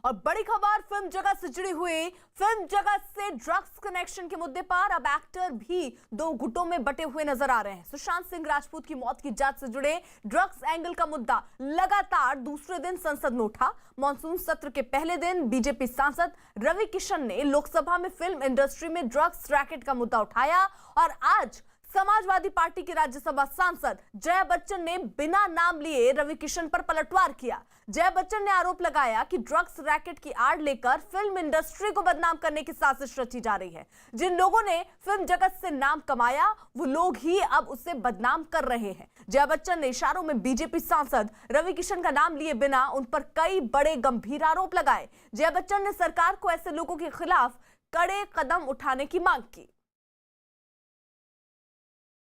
और बड़ी खबर फिल्म जगत से जुड़ी हुई। फिल्म जगत से ड्रग्स कनेक्शन के मुद्दे पर अब एक्टर भी दो गुटों में बटे हुए नजर आ रहे हैं। सुशांत सिंह राजपूत की मौत की जांच से जुड़े ड्रग्स एंगल का मुद्दा लगातार दूसरे दिन संसद में उठा। मॉनसून सत्र के पहले दिन बीजेपी सांसद रवि किशन ने लोकसभा में फिल्म इंडस्ट्री में ड्रग्स रैकेट का मुद्दा उठाया और आज समाजवादी पार्टी के राज्यसभा सांसद जया बच्चन ने बिना नाम लिए रवि किशन पर पलटवार किया। जया बच्चन ने आरोप लगाया कि ड्रग्स रैकेट की आड़ लेकर फिल्म इंडस्ट्री को बदनाम करने की साजिश रची जा रही है। जिन लोगों ने फिल्म जगत से नाम कमाया वो लोग ही अब उसे बदनाम कर रहे हैं। जया बच्चन ने इशारों में बीजेपी सांसद रवि किशन का नाम लिए बिना उन पर कई बड़े गंभीर आरोप लगाए। जया बच्चन ने सरकार को ऐसे लोगों के खिलाफ कड़े कदम उठाने की मांग की।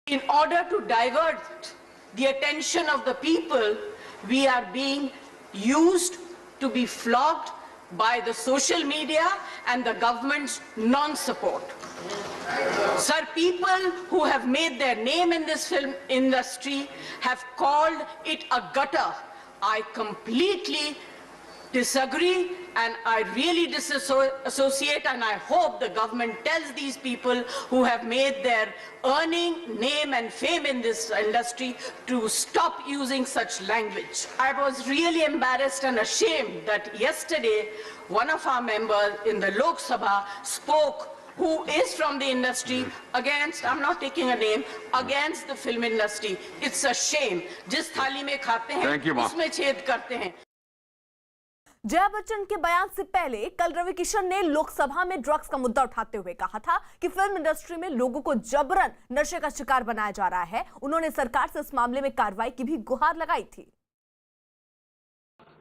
In order to divert the attention of the people, we are being used to be flogged by the social media and the government's non-support. Sir, people who have made their name in this film industry have called it a gutter. I completely disagree and I really disassociate, and I hope the government tells these people who have made their earning, name and fame in this industry to stop using such language. I was really embarrassed and ashamed that yesterday one of our members in the Lok Sabha spoke who is from the industry against, I'm not taking a name, against the film industry. It's a shame. जिस थाली में खाते हैं उसमें छेद करते हैं। जया बच्चन के बयान से पहले कल रवि किशन ने लोकसभा में ड्रग्स का मुद्दा उठाते हुए कहा था कि फिल्म इंडस्ट्री में लोगों को जबरन नशे का शिकार बनाया जा रहा है। उन्होंने सरकार से इस मामले में कार्रवाई की भी गुहार लगाई थी।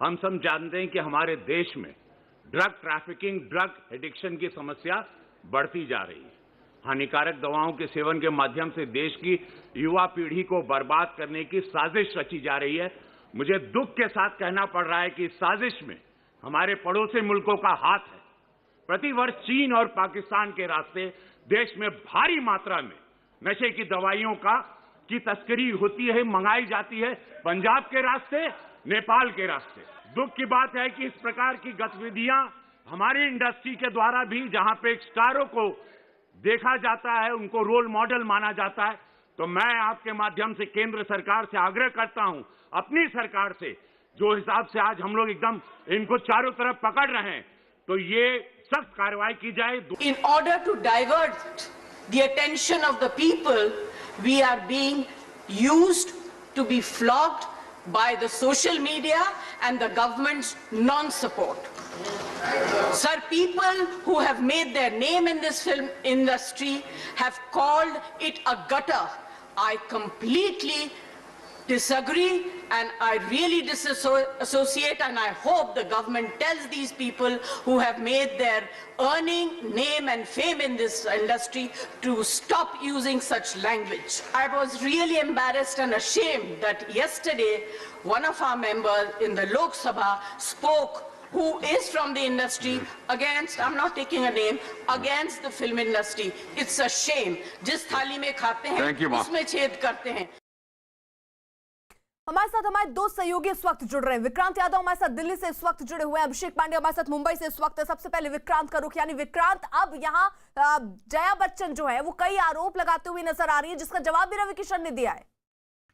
हम सब जानते हैं कि हमारे देश में ड्रग ट्रैफिकिंग, ड्रग एडिक्शन की समस्या बढ़ती जा रही है। हानिकारक दवाओं के सेवन के माध्यम से देश की युवा पीढ़ी को बर्बाद करने की साजिश रची जा रही है। मुझे दुख के साथ कहना पड़ रहा है कि इस साजिश में हमारे पड़ोसी मुल्कों का हाथ है। प्रतिवर्ष चीन और पाकिस्तान के रास्ते देश में भारी मात्रा में नशे की दवाइयों की तस्करी होती है, मंगाई जाती है, पंजाब के रास्ते, नेपाल के रास्ते। दुख की बात है कि इस प्रकार की गतिविधियां हमारी इंडस्ट्री के द्वारा भी, जहां पे स्टारों को देखा जाता है, उनको रोल मॉडल माना जाता है, तो मैं आपके माध्यम से केंद्र सरकार से आग्रह करता हूं, अपनी सरकार से, जो हिसाब से आज हम लोग एकदम इनको चारों तरफ पकड़ रहे हैं, तो ये सख्त कार्रवाई की जाए। In order to divert the attention of the people, we are being used to be flogged by the social media and the government's non-support. Sir, people who have made their name in this film industry have called it a gutter. I completely disagree and I really disassociate, and I hope the government tells these people who have made their earning, name and fame in this industry to stop using such language. I was really embarrassed and ashamed that yesterday one of our members in the Lok Sabha spoke who is from the industry against, I'm not taking a name, against the film industry. It's a shame. जिस थाली में खाते हैं उसमें छेद करते हैं। हमारे साथ हमारे दो सहयोगी इस वक्त जुड़ रहे हैं। विक्रांत यादव हमारे साथ दिल्ली से इस वक्त जुड़े हुए हैं, अभिषेक पांडे हमारे साथ मुंबई से इस वक्त। सबसे पहले विक्रांत का रुख, यानी विक्रांत, अब यहाँ जया बच्चन जो है वो कई आरोप लगाते हुए नजर आ रही है, जिसका जवाब भी रवि किशन ने दिया है।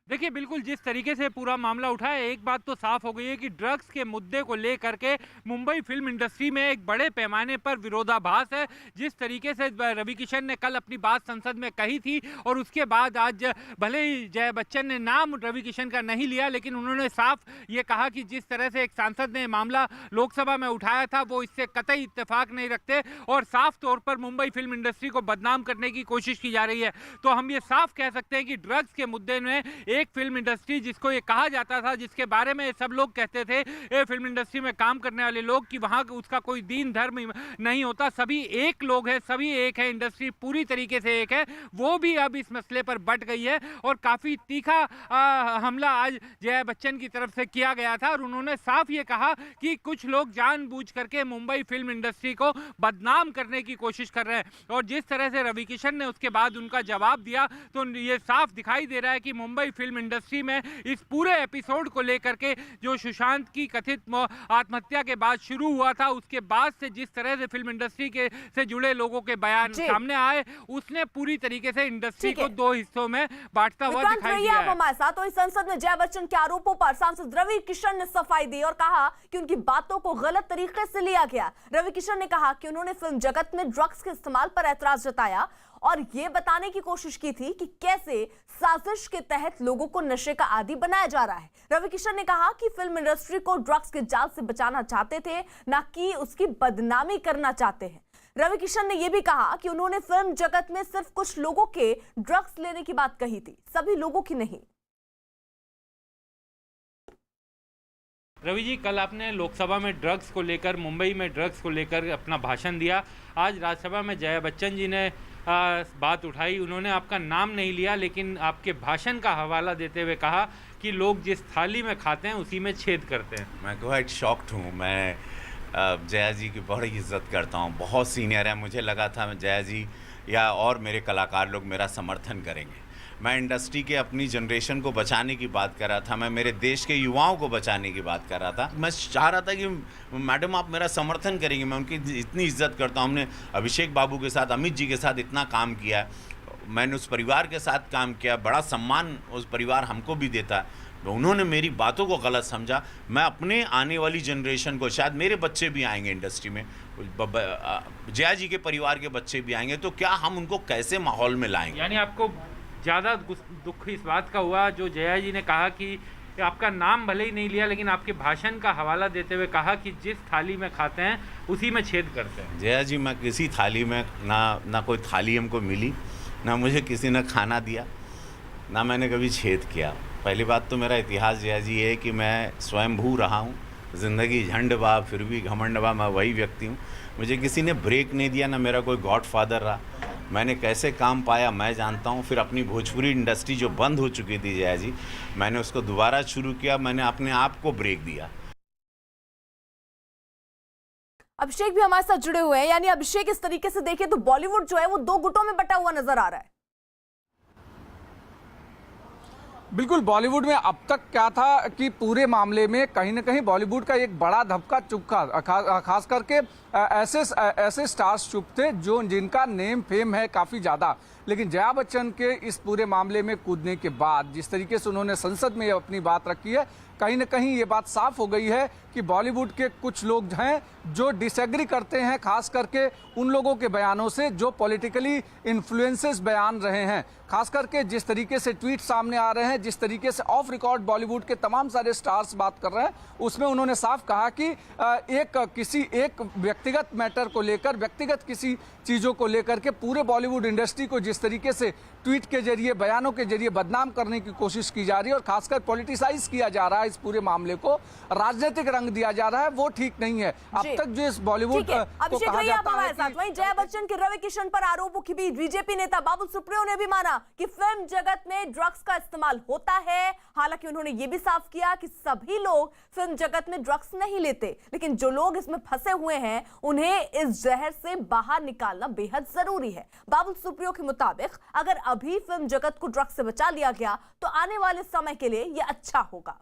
देखिए, बिल्कुल जिस तरीके से पूरा मामला उठा है, एक बात तो साफ हो गई है कि ड्रग्स के मुद्दे को लेकर के मुंबई फिल्म इंडस्ट्री में एक बड़े पैमाने पर विरोधाभास है। जिस तरीके से रवि किशन ने कल अपनी बात संसद में कही थी और उसके बाद आज भले ही जया बच्चन ने नाम रवि किशन का नहीं लिया, लेकिन उन्होंने साफ ये कहा कि जिस तरह से एक सांसद ने मामला लोकसभा में उठाया था वो इससे कतई इत्तेफाक नहीं रखते और साफ तौर पर मुंबई फिल्म इंडस्ट्री को बदनाम करने की कोशिश की जा रही है। तो हम ये साफ कह सकते हैं कि ड्रग्स के मुद्दे में एक फिल्म इंडस्ट्री, जिसको ये कहा जाता था, जिसके बारे में सब लोग कहते थे ये फिल्म इंडस्ट्री में काम करने वाले लोग कि वहां उसका कोई दीन धर्म नहीं होता, सभी एक लोग हैं, सभी एक है, इंडस्ट्री पूरी तरीके से एक है, वो भी अब इस मसले पर बट गई है और काफी तीखा हमला आज जया बच्चन की तरफ से किया गया था और उन्होंने साफ ये कहा कि कुछ लोग जानबूझ करके मुंबई फिल्म इंडस्ट्री को बदनाम करने की कोशिश कर रहे हैं। और जिस तरह से रवि किशन ने उसके बाद उनका जवाब दिया तो ये साफ दिखाई दे रहा है कि मुंबई फिल्म फिल्म इंडस्ट्री में इस पूरे एपिसोड को लेकर के जो सुशांत की कथित आत्महत्या के बाद शुरू हुआ था, उसके बाद से जिस तरह से फिल्म इंडस्ट्री के से जुड़े लोगों के बयान सामने आए, उसने पूरी तरीके से इंडस्ट्री को दो हिस्सों में बांटता हुआ दिखाई दिया है। हमारे साथ और इस संसद में जया बच्चन के आरोपों पर सांसद रवि किशन ने सफाई दी और कहा कि उनकी बातों को गलत तरीके से लिया गया। रवि किशन ने कहा कि उन्होंने फिल्म जगत में ड्रग्स के इस्तेमाल पर ऐतराज जताया और ये बताने की कोशिश की थी कि कैसे साजिश के तहत लोगों को नशे का आदी बनाया जा रहा है। रवि किशन ने कहा कि फिल्म इंडस्ट्री को ड्रग्स के जाल से बचाना चाहते थे, ना कि उसकी बदनामी करना चाहते हैं। रवि किशन ने यह भी कहा कि उन्होंने फिल्म जगत में सिर्फ कुछ लोगों के ड्रग्स लेने की बात कही थी, सभी लोगों की नहीं। रवि जी, कल आपने लोकसभा में ड्रग्स को लेकर, मुंबई में ड्रग्स को लेकर अपना भाषण दिया। आज राज्यसभा में जया बच्चन जी ने बात उठाई। उन्होंने आपका नाम नहीं लिया, लेकिन आपके भाषण का हवाला देते हुए कहा कि लोग जिस थाली में खाते हैं उसी में छेद करते हैं। मैं क्वाइट शॉक्ड हूँ। मैं जया जी की बड़ी इज्जत करता हूँ, बहुत सीनियर है। मुझे लगा था जया जी या और मेरे कलाकार लोग मेरा समर्थन करेंगे। मैं इंडस्ट्री के अपनी जनरेशन को बचाने की बात कर रहा था, मैं मेरे देश के युवाओं को बचाने की बात कर रहा था। मैं चाह रहा था कि मैडम आप मेरा समर्थन करेंगे। मैं उनकी इतनी इज्जत करता हूँ। हमने अभिषेक बाबू के साथ, अमित जी के साथ इतना काम किया, मैंने उस परिवार के साथ काम किया, बड़ा सम्मान उस परिवार हमको भी देता है। उन्होंने मेरी बातों को गलत समझा। मैं अपने आने वाली जनरेशन को, शायद मेरे बच्चे भी आएंगे इंडस्ट्री में, जया जी के परिवार के बच्चे भी आएंगे, तो क्या हम उनको कैसे माहौल में लाएंगे? यानी आपको ज़्यादा दुख इस बात का हुआ जो जया जी ने कहा कि आपका नाम भले ही नहीं लिया, लेकिन आपके भाषण का हवाला देते हुए कहा कि जिस थाली में खाते हैं उसी में छेद करते हैं। जया जी, मैं किसी थाली में ना कोई थाली हमको मिली, ना मुझे किसी ने खाना दिया, ना मैंने कभी छेद किया। पहली बात तो मेरा इतिहास जया जी है कि मैं स्वयंभू रहा हूँ। ज़िंदगी झंड बा फिर भी घमंड बा, मैं वही व्यक्ति हूँ। मुझे किसी ने ब्रेक नहीं दिया, ना मेरा कोई गॉडफादर रहा। मैंने कैसे काम पाया मैं जानता हूँ। फिर अपनी भोजपुरी इंडस्ट्री जो बंद हो चुकी थी जया जी, मैंने उसको दोबारा शुरू किया। मैंने अपने आप को ब्रेक दिया। अभिषेक भी हमारे साथ जुड़े हुए हैं। यानी अभिषेक, इस तरीके से देखें तो बॉलीवुड जो है वो दो गुटों में बटा हुआ नजर आ रहा है। बिल्कुल, बॉलीवुड में अब तक क्या था कि पूरे मामले में कहीं ना कहीं बॉलीवुड का एक बड़ा धक्का चुका, खास करके ऐसे स्टार्स चुप थे जो जिनका नेम फेम है काफ़ी ज़्यादा। लेकिन जया बच्चन के इस पूरे मामले में कूदने के बाद जिस तरीके से उन्होंने संसद में अपनी बात रखी है, कहीं ना कहीं ये बात साफ हो गई है कि बॉलीवुड के कुछ लोग हैं जो डिसएग्री करते हैं, खास करके उन लोगों के बयानों से जो पॉलिटिकली इन्फ्लुएंसेस बयान रहे हैं। खास करके जिस तरीके से ट्वीट सामने आ रहे हैं, जिस तरीके से ऑफ रिकॉर्ड बॉलीवुड के तमाम सारे स्टार्स बात कर रहे हैं, उसमें उन्होंने साफ कहा कि किसी एक व्यक्तिगत मैटर को लेकर, व्यक्तिगत किसी चीज़ों को लेकर के पूरे बॉलीवुड इंडस्ट्री को जिस तरीके से ट्वीट के जरिए, बयानों के जरिए बदनाम करने की कोशिश की जा रही है और खासकर पॉलिटिसाइज किया जा रहा है, इस पूरे मामले को राजनीतिक रंग दिया जा रहा है, वो ठीक नहीं है। अब तक जो इस बॉलीवुड को कहा जाता है। वहीं जया बच्चन के रवि किशन पर आरोपों के बीच बीजेपी नेता बाबुल सुप्रियो ने भी माना कि फिल्म जगत में ड्रग्स का इस्तेमाल होता है। हालांकि उन्होंने ये भी साफ किया कि सभी लोग फिल्म जगत में ड्रग्स नहीं लेते, लेकिन जो लोग इसमें फंसे हुए हैं उन्हें इस जहर से बाहर निकालना बेहद जरूरी है। बाबुल सुप्रियो के मुताबिक अगर अभी फिल्म जगत को ड्रग्स से बचा लिया गया तो आने वाले समय के लिए यह अच्छा होगा।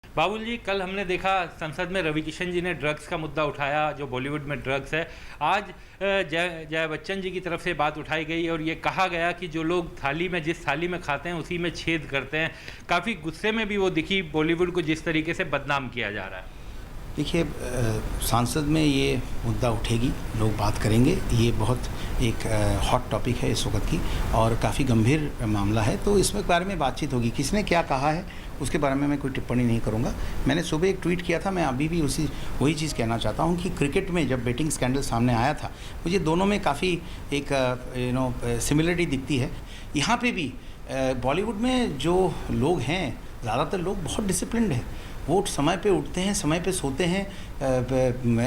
बाबुल जी, कल हमने देखा संसद में रवि किशन जी ने ड्रग्स का मुद्दा उठाया, जो बॉलीवुड में ड्रग्स है। आज जया बच्चन जी की तरफ से बात उठाई गई और ये कहा गया कि जो लोग जिस थाली में खाते हैं उसी में छेद करते हैं। काफ़ी गुस्से में भी वो दिखी, बॉलीवुड को जिस तरीके से बदनाम किया जा रहा है। देखिए, सांसद में ये मुद्दा उठेगी, लोग बात करेंगे। ये बहुत एक हॉट टॉपिक है इस वक्त की और काफ़ी गंभीर मामला है, तो इसमें बारे में बातचीत होगी। किसने क्या कहा है उसके बारे में मैं कोई टिप्पणी नहीं करूंगा। मैंने सुबह एक ट्वीट किया था, मैं अभी भी वही चीज़ कहना चाहता हूं कि क्रिकेट में जब बेटिंग स्कैंडल सामने आया था, मुझे दोनों में काफ़ी एक सिमिलरिटी दिखती है। यहाँ पे भी बॉलीवुड में जो लोग हैं, ज़्यादातर लोग बहुत डिसिप्लिन्ड हैं। वो समय पे उठते हैं, समय पे सोते हैं,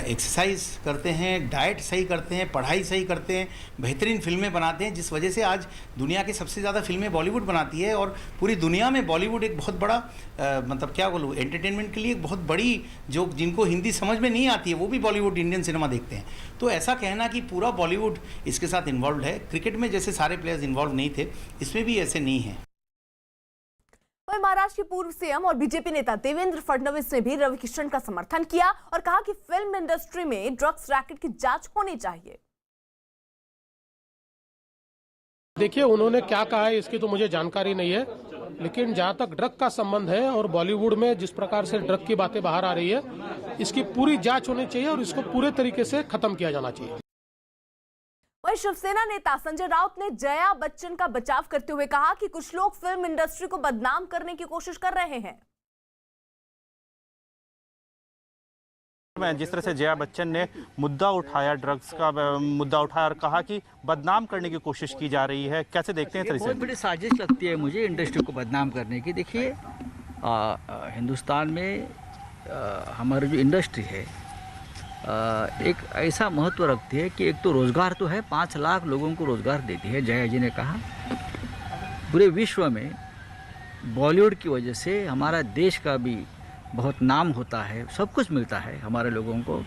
एक्सरसाइज करते हैं, डाइट सही करते हैं, पढ़ाई सही करते हैं, बेहतरीन फिल्में बनाते हैं, जिस वजह से आज दुनिया की सबसे ज़्यादा फिल्में बॉलीवुड बनाती है। और पूरी दुनिया में बॉलीवुड एक बहुत बड़ा मतलब क्या बोलूँ, एंटरटेनमेंट के लिए एक बहुत बड़ी, जो जिनको हिंदी समझ में नहीं आती है वो भी बॉलीवुड इंडियन सिनेमा देखते हैं। तो ऐसा कहना कि पूरा बॉलीवुड इसके साथ इन्वॉल्व है, क्रिकेट में जैसे सारे प्लेयर्स इन्वॉल्व नहीं थे, इसमें भी ऐसे नहीं है। वहीं महाराष्ट्र के पूर्व सीएम और बीजेपी नेता देवेंद्र फडणवीस ने भी रवि किशन का समर्थन किया और कहा कि फिल्म इंडस्ट्री में ड्रग्स रैकेट की जांच होनी चाहिए। देखिए, उन्होंने क्या कहा है इसकी तो मुझे जानकारी नहीं है, लेकिन जहां तक ड्रग का संबंध है और बॉलीवुड में जिस प्रकार से ड्रग की बातें बाहर आ रही है, इसकी पूरी जांच होनी चाहिए और इसको पूरे तरीके से खत्म किया जाना चाहिए। वहीं शिवसेना नेता संजय राउत ने जया बच्चन का बचाव करते हुए कहा कि कुछ लोग फिल्म इंडस्ट्री को बदनाम करने की कोशिश कर रहे हैं। जिस तरह से जया बच्चन ने मुद्दा उठाया, ड्रग्स का मुद्दा उठाया और कहा कि बदनाम करने की कोशिश की जा रही है, कैसे देखते हैं? बहुत बड़ी साजिश लगती है मुझे इंडस्ट्री को बदनाम करने की। देखिए, हिंदुस्तान में हमारी जो इंडस्ट्री है एक ऐसा महत्व रखती है कि एक तो रोज़गार तो है, 5 लाख लोगों को रोज़गार देती है। जया जी ने कहा पूरे विश्व में बॉलीवुड की वजह से हमारा देश का भी बहुत नाम होता है, सब कुछ मिलता है हमारे लोगों को।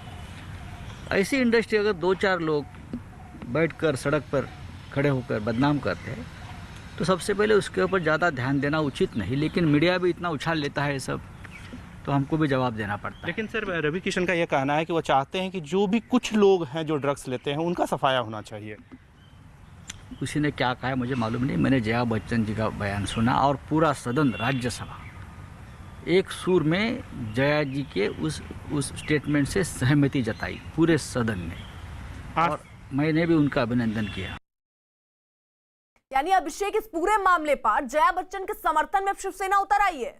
ऐसी इंडस्ट्री अगर 2-4 लोग बैठकर सड़क पर खड़े होकर बदनाम करते हैं तो सबसे पहले उसके ऊपर ज़्यादा ध्यान देना उचित नहीं, लेकिन मीडिया भी इतना उछाल लेता है सब, तो हमको भी जवाब देना पड़ता है। लेकिन सर, रवि किशन का यह कहना है कि वो चाहते हैं कि जो भी कुछ लोग हैं जो ड्रग्स लेते हैं उनका सफाया होना चाहिए। किसी ने क्या कहा है मुझे मालूम नहीं, मैंने जया बच्चन जी का बयान सुना और पूरा सदन, राज्यसभा एक सुर में जया जी के उस स्टेटमेंट से सहमति जताई, पूरे सदन ने, और मैंने भी उनका अभिनंदन किया। यानी अभिषेक, इस पूरे मामले पर जया बच्चन के समर्थन में शिवसेना उतर आई है।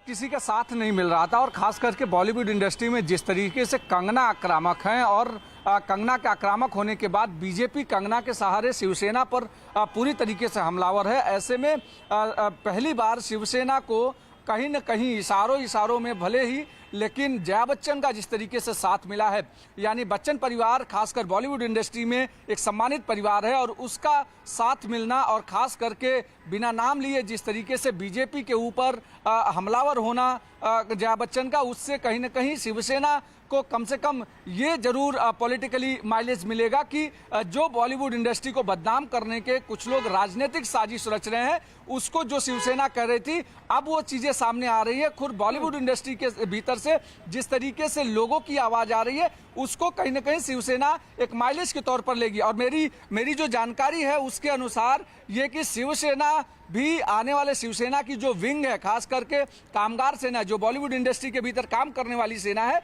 किसी का साथ नहीं मिल रहा था और खास करके बॉलीवुड इंडस्ट्री में जिस तरीके से कंगना आक्रामक हैं और कंगना के आक्रामक होने के बाद बीजेपी कंगना के सहारे शिवसेना पर पूरी तरीके से हमलावर है। ऐसे में पहली बार शिवसेना को कहीं न कहीं इशारों में भले ही, लेकिन जया बच्चन का जिस तरीके से साथ मिला है, यानी बच्चन परिवार खासकर बॉलीवुड इंडस्ट्री में एक सम्मानित परिवार है और उसका साथ मिलना और खास करके बिना नाम लिए जिस तरीके से बीजेपी के ऊपर हमलावर होना जया बच्चन का, उससे कहीं न कहीं शिवसेना को कम से कम ये जरूर पॉलिटिकली माइलेज मिलेगा कि जो बॉलीवुड इंडस्ट्री को बदनाम करने के कुछ लोग राजनीतिक साजिश रच रहे हैं, उसको जो शिवसेना कह रही थी, अब वो चीजें सामने आ रही है। खुद बॉलीवुड इंडस्ट्री के भीतर से जिस तरीके से लोगों की आवाज आ रही है, उसको कहीं ना कहीं शिवसेना एक माइलेज के तौर पर लेगी। और मेरी जो जानकारी है उसके अनुसार ये कि शिवसेना भी आने वाले शिवसेना की जो विंग है, खास करके कामगार सेना, जो बॉलीवुड इंडस्ट्री के भीतर काम करने वाली सेना है,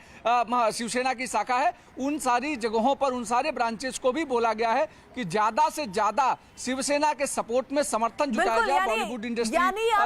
शिवसेना की शाखा है, उन सारी जगहों पर, उन सारे ब्रांचेस को भी बोला गया है कि ज्यादा से ज्यादा शिवसेना के सपोर्ट में समर्थन जुटाया जाए बॉलीवुड इंडस्ट्री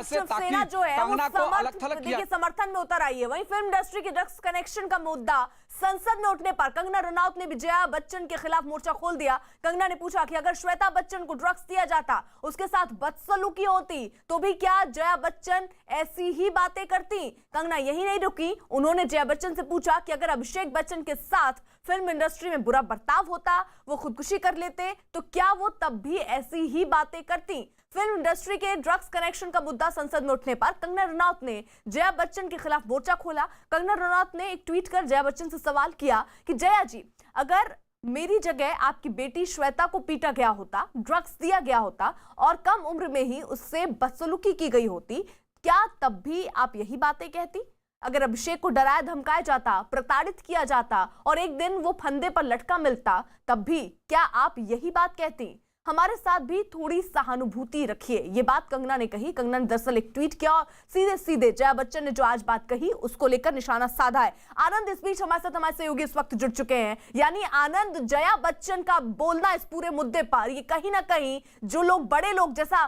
से, ताकि जो है कंगना को अलग थलग किया। समर्थन में उतर आई है। वहीं फिल्म इंडस्ट्री के ड्रग्स कनेक्शन का मुद्दा संसद में उठने पर कंगना रनौत ने भी जया बच्चन के खिलाफ मोर्चा खोल दिया। कंगना ने पूछा कि अगर श्वेता बच्चन को ड्रग्स दिया जाता, उसके साथ बदसलूकी होती, तो भी क्या जया बच्चन ऐसी ही बातें करती? कंगना यही नहीं रुकी, उन्होंने जया बच्चन से पूछा कि अगर अभिषेक बच्चन के साथ फिल्म इंडस्ट्री में बुरा बर्ताव होता, वो खुदकुशी कर लेते, तो क्या वो तब भी ऐसी ही बातें करती? फिल्म इंडस्ट्री के ड्रग्स कनेक्शन का मुद्दा संसद में उठने पर कंगना रनौत ने जया बच्चन के खिलाफ मोर्चा खोला। कंगना रनौत ने एक ट्वीट कर जया बच्चन से सवाल किया कि जया जी, अगर मेरी जगह आपकी बेटी श्वेता को पीटा गया होता, ड्रग्स दिया गया होता और कम उम्र में ही उससे बदसलूकी की गई होती, क्या तब भी आप यही बातें कहती? अगर अभिषेक को डराया धमकाया जाता, प्रताड़ित किया जाता और एक दिन वो फंदे पर लटका मिलता, तब भी क्या आप यही बात कहती? हमारे साथ भी थोड़ी सहानुभूति रखिए। ये बात कंगना ने कही। कंगना ने दरअसल एक ट्वीट किया और सीधे सीधे जया बच्चन ने जो आज बात कही उसको लेकर निशाना साधा है। आनंद इस बीच हमारे साथ, हमारे सहयोगी इस वक्त जुड़ चुके हैं। यानी आनंद, जया बच्चन का बोलना इस पूरे मुद्दे पर, ये कहीं ना कहीं जो लोग, बड़े लोग, जैसा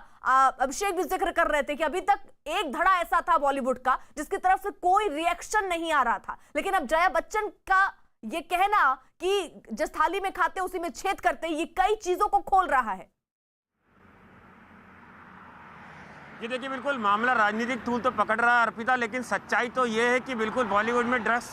अभिषेक भी जिक्र कर रहे थे कि अभी तक एक धड़ा ऐसा था बॉलीवुड का जिसकी तरफ से कोई रिएक्शन नहीं आ रहा था, लेकिन अब जया बच्चन का ये कहना कि जिस थाली में खाते उसी में छेद करते, ये कई चीजों को खोल रहा है। ये देखिए बिल्कुल मामला राजनीतिक तूल तो पकड़ रहा है अर्पिता, लेकिन सच्चाई तो ये है कि बिल्कुल बॉलीवुड में ड्रग्स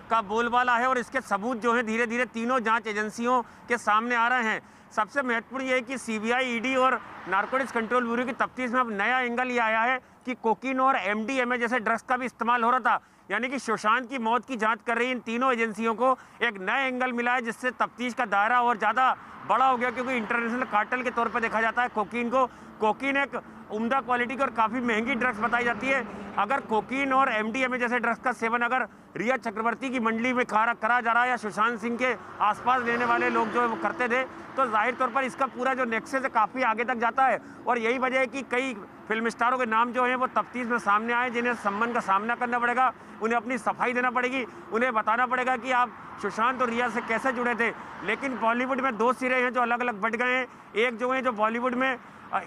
का बोलबाला है और इसके सबूत जो है धीरे धीरे तीनों जांच एजेंसियों के सामने आ रहे हैं। सबसे महत्वपूर्ण ये है कि सीबीआई, ईडी और नारकोटिक्स कंट्रोल ब्यूरो की तफ्तीश में अब नया एंगल ये आया है कि कोकीन और एमडीएमए जैसे ड्रग्स का भी इस्तेमाल हो रहा था। यानी कि सुशांत की मौत की जांच कर रही इन तीनों एजेंसियों को एक नया एंगल मिला है, जिससे तफ्तीश का दायरा और ज़्यादा बड़ा हो गया, क्योंकि इंटरनेशनल कार्टेल के तौर पर देखा जाता है कोकीन को। कोकीन एक उम्दा क्वालिटी की और काफ़ी महंगी ड्रग्स बताई जाती है। अगर कोकीन और एमडीएमए जैसे ड्रग्स का सेवन अगर रिया चक्रवर्ती की मंडली में करा जा रहा है या सुशांत सिंह के आसपास रहने वाले लोग जो है वो करते थे, तो जाहिर तौर पर इसका पूरा जो नेक्सस है काफ़ी आगे तक जाता है। और यही वजह है कि कई फिल्म स्टारों के नाम जो हैं वो तफ्तीश में सामने आए, जिन्हें सम्मान का सामना करना पड़ेगा, उन्हें अपनी सफाई देना पड़ेगी, उन्हें बताना पड़ेगा कि आप सुशांत और रिया से कैसे जुड़े थे। लेकिन बॉलीवुड में दो सिरे हैं जो अलग अलग बट गए हैं। एक जो है जो बॉलीवुड में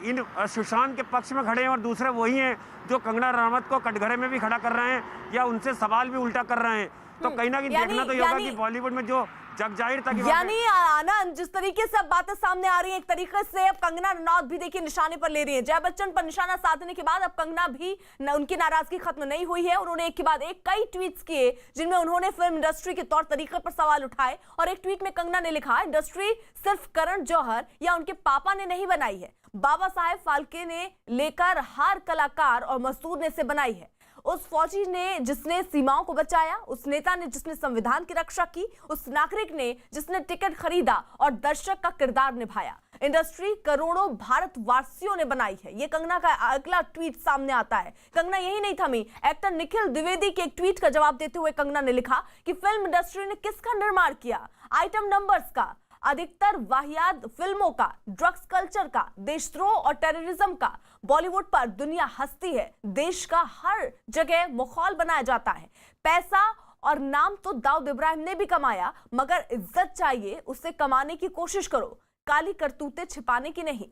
इन सुशांत के पक्ष में खड़े हैं और दूसरे वही हैं जो कंगना रनावत को कटघरे में भी खड़ा कर रहे हैं या उनसे सवाल भी उल्टा कर रहे हैं। तो कहीं ना कहीं देखना तो ये होगा कि बॉलीवुड में जो जग जाहिर था कि यानी आनंद, जिस तरीके से अब बातें सामने आ रही हैं, एक तरीके से अब कंगना रनौत भी देखिए निशाने पर ले रही है। जया बच्चन पर निशाना साधने के बाद अब कंगना भी उनकी नाराजगी खत्म नहीं हुई है। उन्होंने एक के बाद एक कई ट्वीट्स किए जिनमें उन्होंने फिल्म इंडस्ट्री के तौर तरीके पर सवाल उठाए। और एक ट्वीट में कंगना ने लिखा, इंडस्ट्री सिर्फ करण जौहर या उनके पापा ने नहीं बनाई है, बाबा साहेब फाल्के ने लेकर हर कलाकार और मजदूर ने इसे बनाई है। उस फौजी ने जिसने सीमाओं को बचाया, उस नेता ने जिसने संविधान की रक्षा की, उस नागरिक ने जिसने टिकट खरीदा और दर्शक का किरदार निभाया। इंडस्ट्री करोड़ों भारतवासियों ने बनाई है। ये कंगना का अगला ट्वीट सामने आता है। कंगना यही नहीं थमी। एक्टर निखिल द्विवेदी के एक ट्वीट का जवाब देते हुए कंगना ने लिखा कि फिल्म इंडस्ट्री ने किसका निर्माण किया, आइटम नंबर्स का, अधिकतर वाहियात फिल्मों का, ड्रग्स कल्चर का, देशद्रोह और टेररिज्म का। बॉलीवुड पर दुनिया हंसती है, देश का हर जगह माहौल बनाया जाता है। पैसा और नाम तो दाऊद इब्राहिम ने भी कमाया, मगर इज्जत चाहिए, उससे कमाने की कोशिश करो, काली करतूतें छिपाने की नहीं।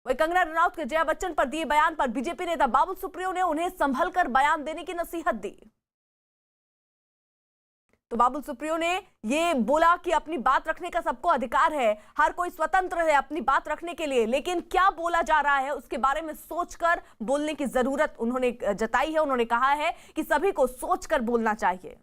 वही कंगना रनौत के जया बच्चन पर दिए बयान पर बीजेपी नेता बाबुल सुप्रियो ने उन्हें संभल कर बयान देने की नसीहत दी। तो बाबुल सुप्रियो ने ये बोला कि अपनी बात रखने का सबको अधिकार है, हर कोई स्वतंत्र है अपनी बात रखने के लिए, लेकिन क्या बोला जा रहा है उसके बारे में सोचकर बोलने की जरूरत उन्होंने जताई है। उन्होंने कहा है कि सभी को सोचकर बोलना चाहिए।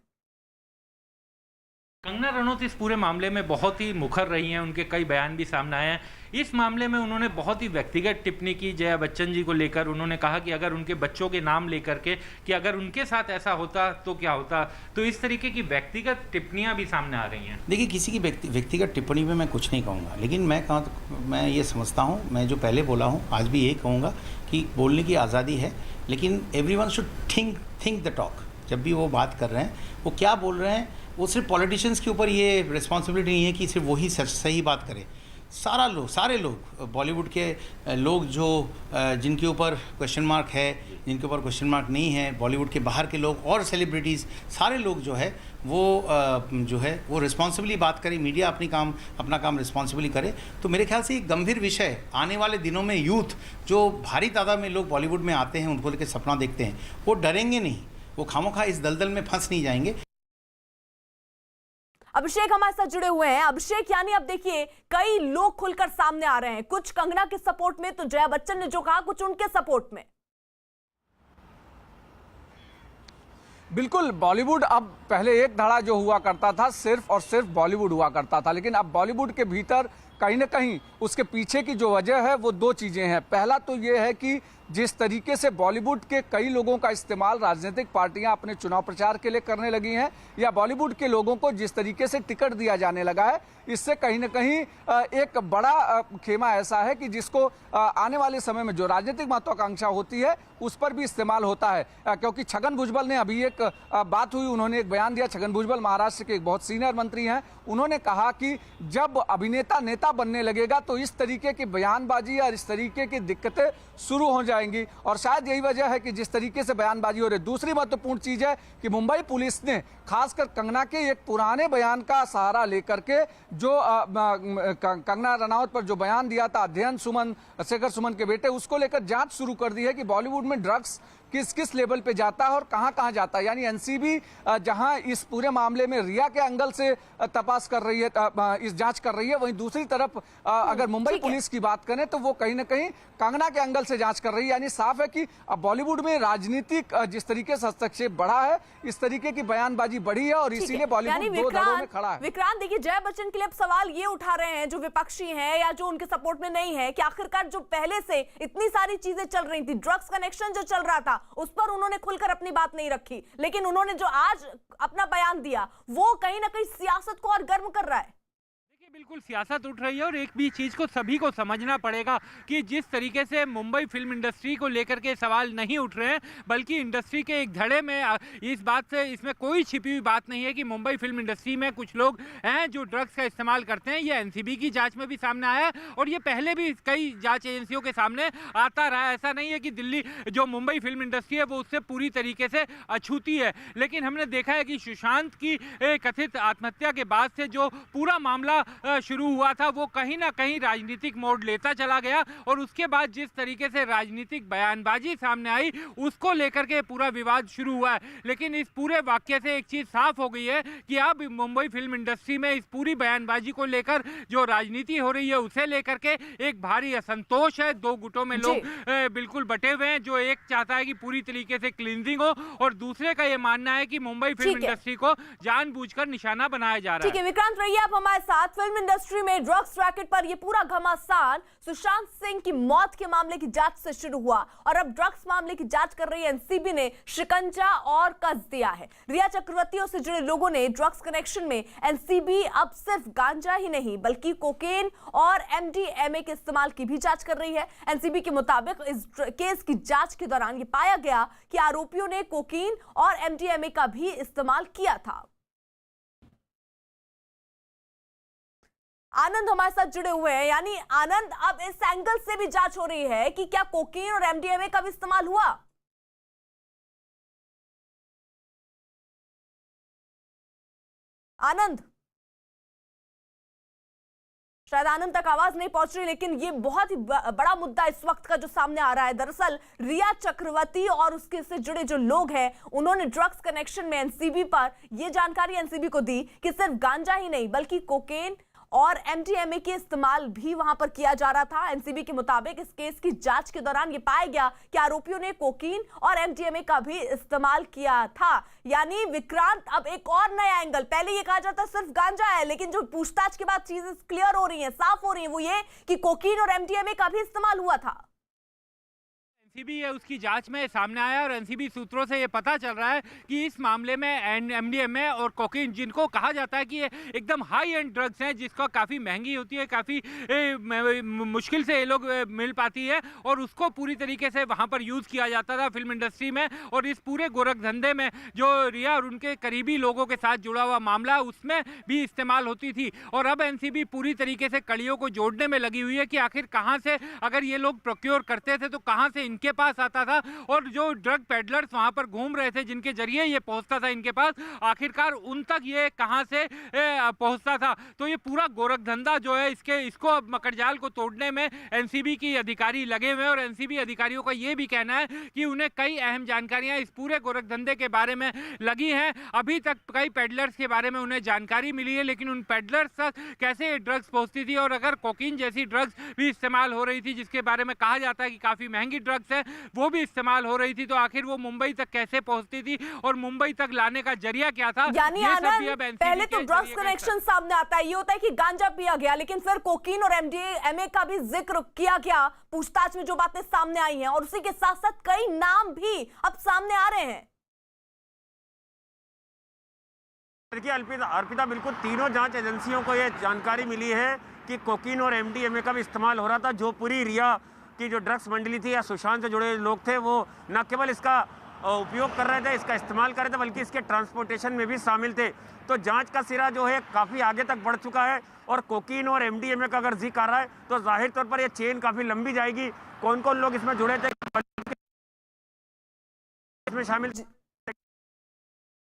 कंगना रनौत इस पूरे मामले में बहुत ही मुखर रही हैं, उनके कई बयान भी सामने आए हैं। इस मामले में उन्होंने बहुत ही व्यक्तिगत टिप्पणी की जया बच्चन जी को लेकर। उन्होंने कहा कि अगर उनके बच्चों के नाम लेकर के कि अगर उनके साथ ऐसा होता तो क्या होता। तो इस तरीके की व्यक्तिगत टिप्पणियां भी सामने आ रही हैं। देखिए, किसी की व्यक्तिगत टिप्पणी में मैं कुछ नहीं कहूँगा, लेकिन मैं ये समझता हूँ, मैं जो पहले बोला हूँ आज भी यही कहूँगा कि बोलने की आज़ादी है, लेकिन everyone should think the talk. जब भी वो बात कर रहे हैं, वो क्या बोल रहे हैं, वो सिर्फ पॉलिटिशियंस के ऊपर ये रिस्पॉन्सिबिलिटी नहीं है कि सिर्फ वही सही बात करें। सारे लोग बॉलीवुड के लोग जो जिनके ऊपर क्वेश्चन मार्क है, जिनके ऊपर क्वेश्चन मार्क नहीं है, बॉलीवुड के बाहर के लोग और सेलिब्रिटीज़, सारे लोग जो है वो रिस्पॉन्सिबली बात करें। मीडिया अपना काम रिस्पॉन्सिबली करे। तो मेरे ख्याल से एक गंभीर विषय आने वाले दिनों में यूथ जो भारी तादाद में लोग बॉलीवुड में आते हैं, उनको लेकर सपना देखते हैं, वो डरेंगे नहीं, वो खामोखा इस दलदल में फंस नहीं जाएंगे। अभिषेक हमारे साथ जुड़े हुए हैं। अभिषेक, यानी अब देखिए कई लोग खुलकर सामने आ रहे हैं, कुछ कंगना के सपोर्ट में, तो जया बच्चन ने जो कहा कुछ उनके सपोर्ट में। बिल्कुल, बॉलीवुड अब पहले एक धड़ा जो हुआ करता था सिर्फ और सिर्फ बॉलीवुड हुआ करता था, लेकिन अब बॉलीवुड के भीतर कहीं ना कहीं उसके पीछे की जो वजह है वो दो चीज़ें हैं। पहला तो ये है कि जिस तरीके से बॉलीवुड के कई लोगों का इस्तेमाल राजनीतिक पार्टियां अपने चुनाव प्रचार के लिए करने लगी हैं, या बॉलीवुड के लोगों को जिस तरीके से टिकट दिया जाने लगा है, इससे कहीं ना कहीं एक बड़ा खेमा ऐसा है कि जिसको आने वाले समय में जो राजनीतिक महत्वाकांक्षा होती है उस पर भी इस्तेमाल होता है। क्योंकि छगन भुजबल ने अभी एक बात हुई, उन्होंने एक बयान दिया। छगन भुजबल महाराष्ट्र के एक बहुत सीनियर मंत्री हैं। उन्होंने कहा कि जब अभिनेता नेता बनने लगेगा तो इस तरीके की बयानबाजी और इस तरीके की दिक्कतें शुरू हो जाएंगी, और शायद यही वजह है कि जिस तरीके से बयानबाजी हो रही है। दूसरी महत्वपूर्ण चीज है कि मुंबई पुलिस ने खासकर कंगना के एक पुराने बयान का सहारा लेकर के जो कंगना रनौत पर जो बयान दिया था अध्ययन सुमन, शेखर सुमन के बेटे, उसको लेकर जांच शुरू कर दी है कि बॉलीवुड में ड्रग्स किस किस लेवल पे जाता है और कहां जाता है। यानी एनसीबी जहां इस पूरे मामले में रिया के एंगल से तपास कर रही है, इस जांच कर रही है, वहीं दूसरी तरफ अगर मुंबई पुलिस की बात करें तो वो कहीं ना कहीं कंगना के एंगल से जांच कर रही है। यानी साफ है कि अब बॉलीवुड में राजनीतिक जिस तरीके से हस्तक्षेप बढ़ा है, इस तरीके की बयानबाजी बढ़ी है और इसीलिए बॉलीवुड दो धड़ों में खड़ा है। विक्रांत, देखिए जया बच्चन के लिए अब सवाल ये उठा रहे हैं जो विपक्षी हैं या जो उनके सपोर्ट में नहीं है कि आखिरकार जो पहले से इतनी सारी चीजें चल रही थी, ड्रग्स कनेक्शन जो चल रहा था, उस पर उन्होंने खुलकर अपनी बात नहीं रखी, लेकिन उन्होंने जो आज अपना बयान दिया वो कहीं ना कहीं सियासत को और गर्म कर रहा है। बिल्कुल सियासत उठ रही है और एक भी चीज को सभी को समझना पड़ेगा कि जिस तरीके से मुंबई फिल्म इंडस्ट्री को लेकर के सवाल नहीं उठ रहे हैं, बल्कि इंडस्ट्री के एक धड़े में इस बात से, इसमें कोई छिपी हुई बात नहीं है कि मुंबई फिल्म इंडस्ट्री में कुछ लोग हैं जो ड्रग्स का इस्तेमाल करते हैं। ये एनसीबी की जांच में भी सामने आया है और ये पहले भी कई जांच एजेंसियों के सामने आता रहा है। ऐसा नहीं है कि दिल्ली जो मुंबई फिल्म इंडस्ट्री है वो उससे पूरी तरीके से अछूती है, लेकिन हमने देखा है कि सुशांत की कथित आत्महत्या के बाद से जो पूरा मामला शुरू हुआ था वो कहीं ना कहीं राजनीतिक मोड़ लेता चला गया और उसके बाद जिस तरीके से राजनीतिक बयानबाजी सामने आई उसको लेकर के पूरा विवाद शुरू हुआ है। लेकिन इस पूरे वाक्य से एक चीज साफ हो गई है कि अब मुंबई फिल्म इंडस्ट्री में इस पूरी बयानबाजी को लेकर जो राजनीति हो रही है उसे लेकर के एक भारी असंतोष है। दो गुटों में लोग बिल्कुल बटे हुए हैं, जो एक चाहता है कि पूरी तरीके से क्लींजिंग हो और दूसरे का यह मानना है कि मुंबई फिल्म इंडस्ट्री को जानबूझकर निशाना बनाया जा रहा है। ठीक है विक्रांत, रहिए आप हमारे साथ। फिल्म इंडस्ट्री में ड्रग्स रैकेट पर यह पूरा घमासान सुशांत सिंह की मौत के मामले की जांच से शुरू हुआ और अब ड्रग्स मामले की जांच कर रही एनसीबी ने शिकंजा और कस दिया है। रिया चक्रवर्ती से जुड़े लोगों ने ड्रग्स कनेक्शन में एनसीबी अब सिर्फ गांजा ही नहीं बल्कि कोकेन और एमडीएमए के इस्तेमाल की भी जांच कर रही है। एनसीबी के मुताबिक इस केस की जांच के दौरान यह पाया गया कि आरोपियों ने कोकीन और एमडीएमए का भी इस्तेमाल किया था। आनंद हमारे साथ जुड़े हुए हैं। यानी आनंद, अब इस एंगल से भी जांच हो रही है कि क्या कोकीन और एमडीएमए का भी इस्तेमाल हुआ? आनंद, शायद आनंद तक आवाज नहीं पहुंच रही, लेकिन ये बहुत ही बड़ा मुद्दा इस वक्त का जो सामने आ रहा है। दरअसल रिया चक्रवर्ती और उसके से जुड़े जो लोग हैं उन्होंने ड्रग्स कनेक्शन में एनसीबी पर यह जानकारी एनसीबी को दी कि सिर्फ गांजा ही नहीं बल्कि कोकेन और एमडीएमए के इस्तेमाल भी वहां पर किया जा रहा था। एनसीबी के मुताबिक इस केस की जांच के दौरान यह पाया गया कि आरोपियों ने कोकीन और एमडीएमए का भी इस्तेमाल किया था। यानी विक्रांत, अब एक और नया एंगल, पहले ये कहा जाता सिर्फ गांजा है, लेकिन जो पूछताछ के बाद चीजें क्लियर हो रही हैं, साफ हो रही हैं, वो ये कि कोकीन और एमडीएमए का भी इस्तेमाल हुआ था। एनसीबी है उसकी जांच में सामने आया और एनसीबी सूत्रों से ये पता चल रहा है कि इस मामले में एमडीएमए और कोकीन, जिनको कहा जाता है कि ये एकदम हाई एंड ड्रग्स हैं, जिसको काफ़ी महंगी होती है, काफ़ी मुश्किल से ये लोग मिल पाती है और उसको पूरी तरीके से वहाँ पर यूज़ किया जाता था फिल्म इंडस्ट्री में। और इस पूरे गोरख धंधे में जो रिया और उनके करीबी लोगों के साथ जुड़ा हुआ मामला, उसमें भी इस्तेमाल होती थी। और अब एनसीबी पूरी तरीके से कड़ियों को जोड़ने में लगी हुई है कि आखिर कहाँ से, अगर ये लोग प्रोक्योर करते थे तो कहाँ से इनके पास आता था, और जो ड्रग पेडलर्स वहां पर घूम रहे थे जिनके जरिए ये पहुंचता था इनके पास, आखिरकार उन तक ये कहां से पहुंचता था। तो ये पूरा गोरख धंधा जो है, इसको अब मकड़जाल को तोड़ने में एनसीबी की अधिकारी लगे हुए हैं और एनसीबी अधिकारियों का ये भी कहना है कि उन्हें कई अहम जानकारियां इस पूरे गोरख धंधे के बारे में लगी हैं। अभी तक कई पेडलर्स के बारे में उन्हें जानकारी मिली है, लेकिन उन पेडलर्स तक कैसे ये ड्रग्स पहुंचती थी और अगर कोकीन जैसी ड्रग्स भी इस्तेमाल हो रही थी, जिसके बारे में कहा जाता है कि काफी महंगी ड्रग्स है, वो भी इस्तेमाल हो रही थी, तो आखिर वो मुंबई तक कैसे पहुंचती थी और मुंबई तक लाने का जरिया क्या था? यानी आनंद, पहले तो ड्रग्स कनेक्शन सामने आता है, ये होता है कि गांजा पिया गया, लेकिन फिर कोकीन और एमडीएमए का भी जिक्र किया गया पूछताछ में, जो बातें सामने आई हैं, और उसी के साथ साथ कई नाम भी अब सामने आ रहे हैं। देखिए अर्पिता, बिल्कुल तीनों जांच एजेंसियों को यह जानकारी मिली है कि कोकीन और एमडीएमए का भी इस्तेमाल हो रहा था। जो पूरी रिया की जो ड्रग्स मंडली थी या सुशांत से जुड़े लोग थे, वो न केवल इसका उपयोग कर रहे थे, इसका इस्तेमाल कर रहे थे, बल्कि इसके ट्रांसपोर्टेशन में भी शामिल थे। तो जांच का सिरा जो है काफ़ी आगे तक बढ़ चुका है और कोकीन और एमडीएमए का अगर जिक्र आ रहा है तो जाहिर तौर पर यह चेन काफ़ी लंबी जाएगी। कौन कौन लोग इसमें जुड़े थे, इसमें शामिल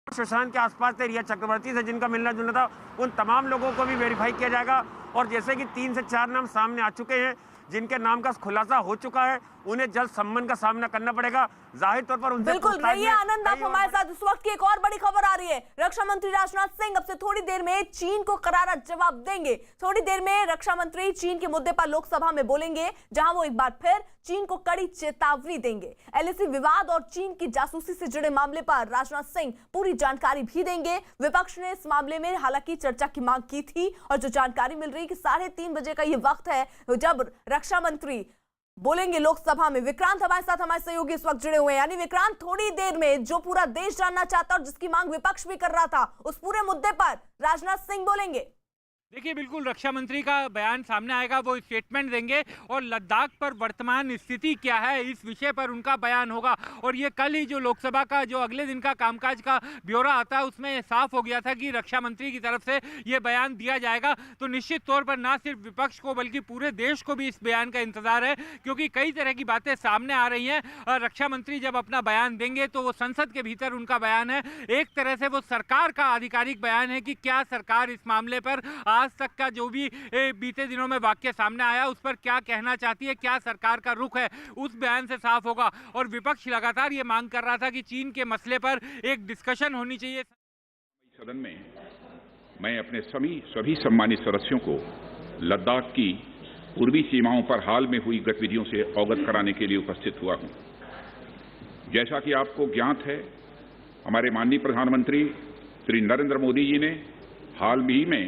सुशांत के आसपास थे, रिया चक्रवर्ती से जिनका मिलना जुलना था, उन तमाम लोगों को भी वेरीफाई किया जाएगा। और जैसे कि 3 से 4 नाम सामने आ चुके हैं जिनके नाम का खुलासा हो चुका है, उन्हें जल्द सम्मान का सामना करना पड़ेगा। जाहिर तौर पर उनसे बिल्कुल रहिए आनंद, आप हमारे साथ। इस वक्त की एक और बड़ी खबर आ रही है। रक्षा मंत्री राजनाथ सिंह अब से थोड़ी देर में चीन को करारा जवाब देंगे। थोड़ी देर में रक्षा मंत्री चीन के मुद्दे पर लोकसभा में बोलेंगे, जहां वो एक बार फिर चीन को कड़ी चेतावनी देंगे। एलएसी विवाद और चीन की जासूसी से जुड़े मामले पर राजनाथ सिंह पूरी जानकारी भी देंगे। विपक्ष ने इस मामले में हालांकि चर्चा की मांग की थी और जो जानकारी मिल रही है कि 3:30 बजे का ये वक्त है जब रक्षा मंत्री बोलेंगे लोकसभा में। विक्रांत हमारे साथ, हमारे सहयोगी इस वक्त जुड़े हुए हैं। यानी विक्रांत, थोड़ी देर में जो पूरा देश जानना चाहता और जिसकी मांग विपक्ष भी कर रहा था, उस पूरे मुद्दे पर राजनाथ सिंह बोलेंगे। देखिए, बिल्कुल रक्षा मंत्री का बयान सामने आएगा, वो स्टेटमेंट देंगे और लद्दाख पर वर्तमान स्थिति क्या है इस विषय पर उनका बयान होगा। और ये कल ही जो लोकसभा का जो अगले दिन का कामकाज का ब्यौरा आता है उसमें साफ हो गया था कि रक्षा मंत्री की तरफ से ये बयान दिया जाएगा। तो निश्चित तौर पर ना सिर्फ विपक्ष को बल्कि पूरे देश को भी इस बयान का इंतजार है, क्योंकि कई तरह की बातें सामने आ रही हैं। रक्षा मंत्री जब अपना बयान देंगे तो वो संसद के भीतर उनका बयान है, एक तरह से वो सरकार का आधिकारिक बयान है कि क्या सरकार इस मामले पर आज तक का जो भी बीते दिनों में वाक्य सामने आया उस पर क्या कहना चाहती है, क्या सरकार का रुख है, उस बयान से साफ होगा। और विपक्ष लगातार ये मांग कर रहा था कि चीन के मसले पर एक डिस्कशन होनी चाहिए। सदन में मैं अपने सभी सम्मानित सदस्यों को लद्दाख की पूर्वी सीमाओं पर हाल में हुई गतिविधियों से अवगत कराने के लिए उपस्थित हुआ हूं। जैसा कि आपको ज्ञात है, हमारे माननीय प्रधानमंत्री श्री नरेंद्र मोदी जी ने हाल ही में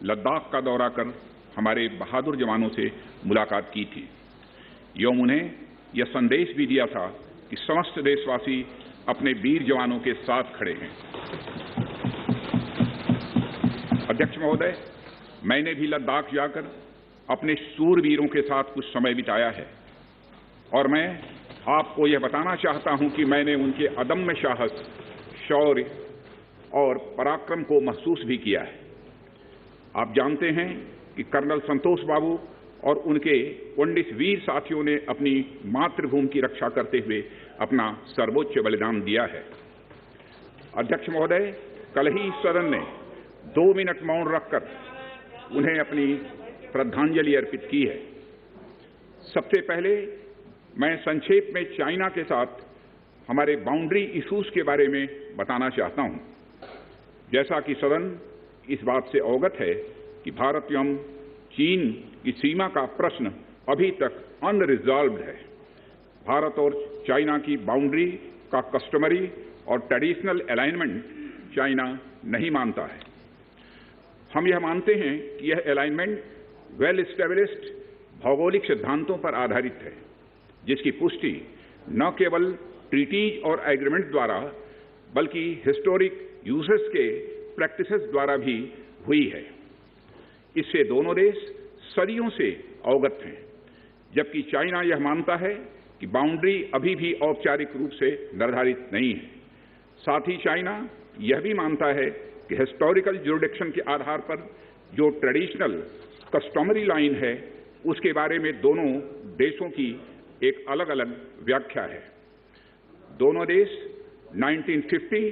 लद्दाख का दौरा कर हमारे बहादुर जवानों से मुलाकात की थी एवं उन्हें यह संदेश भी दिया था कि समस्त देशवासी अपने वीर जवानों के साथ खड़े हैं। अध्यक्ष महोदय, मैंने भी लद्दाख जाकर अपने शूरवीरों के साथ कुछ समय बिताया है और मैं आपको यह बताना चाहता हूं कि मैंने उनके अदम्य साहस, शौर्य और पराक्रम को महसूस भी किया है। आप जानते हैं कि कर्नल संतोष बाबू और उनके 19 वीर साथियों ने अपनी मातृभूमि की रक्षा करते हुए अपना सर्वोच्च बलिदान दिया है। अध्यक्ष महोदय, कल ही सदन ने 2 मिनट मौन रखकर उन्हें अपनी श्रद्धांजलि अर्पित की है। सबसे पहले मैं संक्षेप में चाइना के साथ हमारे बाउंड्री इश्यूज के बारे में बताना चाहता हूं। जैसा कि सदन इस बात से अवगत है कि भारत एवं चीन की सीमा का प्रश्न अभी तक अनरिजॉल्व्ड है। भारत और चाइना की बाउंड्री का कस्टमरी और ट्रेडिशनल अलाइनमेंट चाइना नहीं मानता है। हम यह मानते हैं कि यह अलाइनमेंट वेल एस्टेब्लिश्ड भौगोलिक सिद्धांतों पर आधारित है, जिसकी पुष्टि न केवल ट्रीटीज और एग्रीमेंट द्वारा बल्कि हिस्टोरिक यूजेस के प्रैक्टिसेस द्वारा भी हुई है। इससे दोनों देश सदियों से अवगत हैं, जबकि चाइना यह मानता है कि बाउंड्री अभी भी औपचारिक रूप से निर्धारित नहीं है। साथ ही चाइना यह भी मानता है कि हिस्टोरिकल ज्यूरिडिक्शन के आधार पर जो ट्रेडिशनल कस्टमरी लाइन है उसके बारे में दोनों देशों की एक अलग अलग व्याख्या है। दोनों देश 1950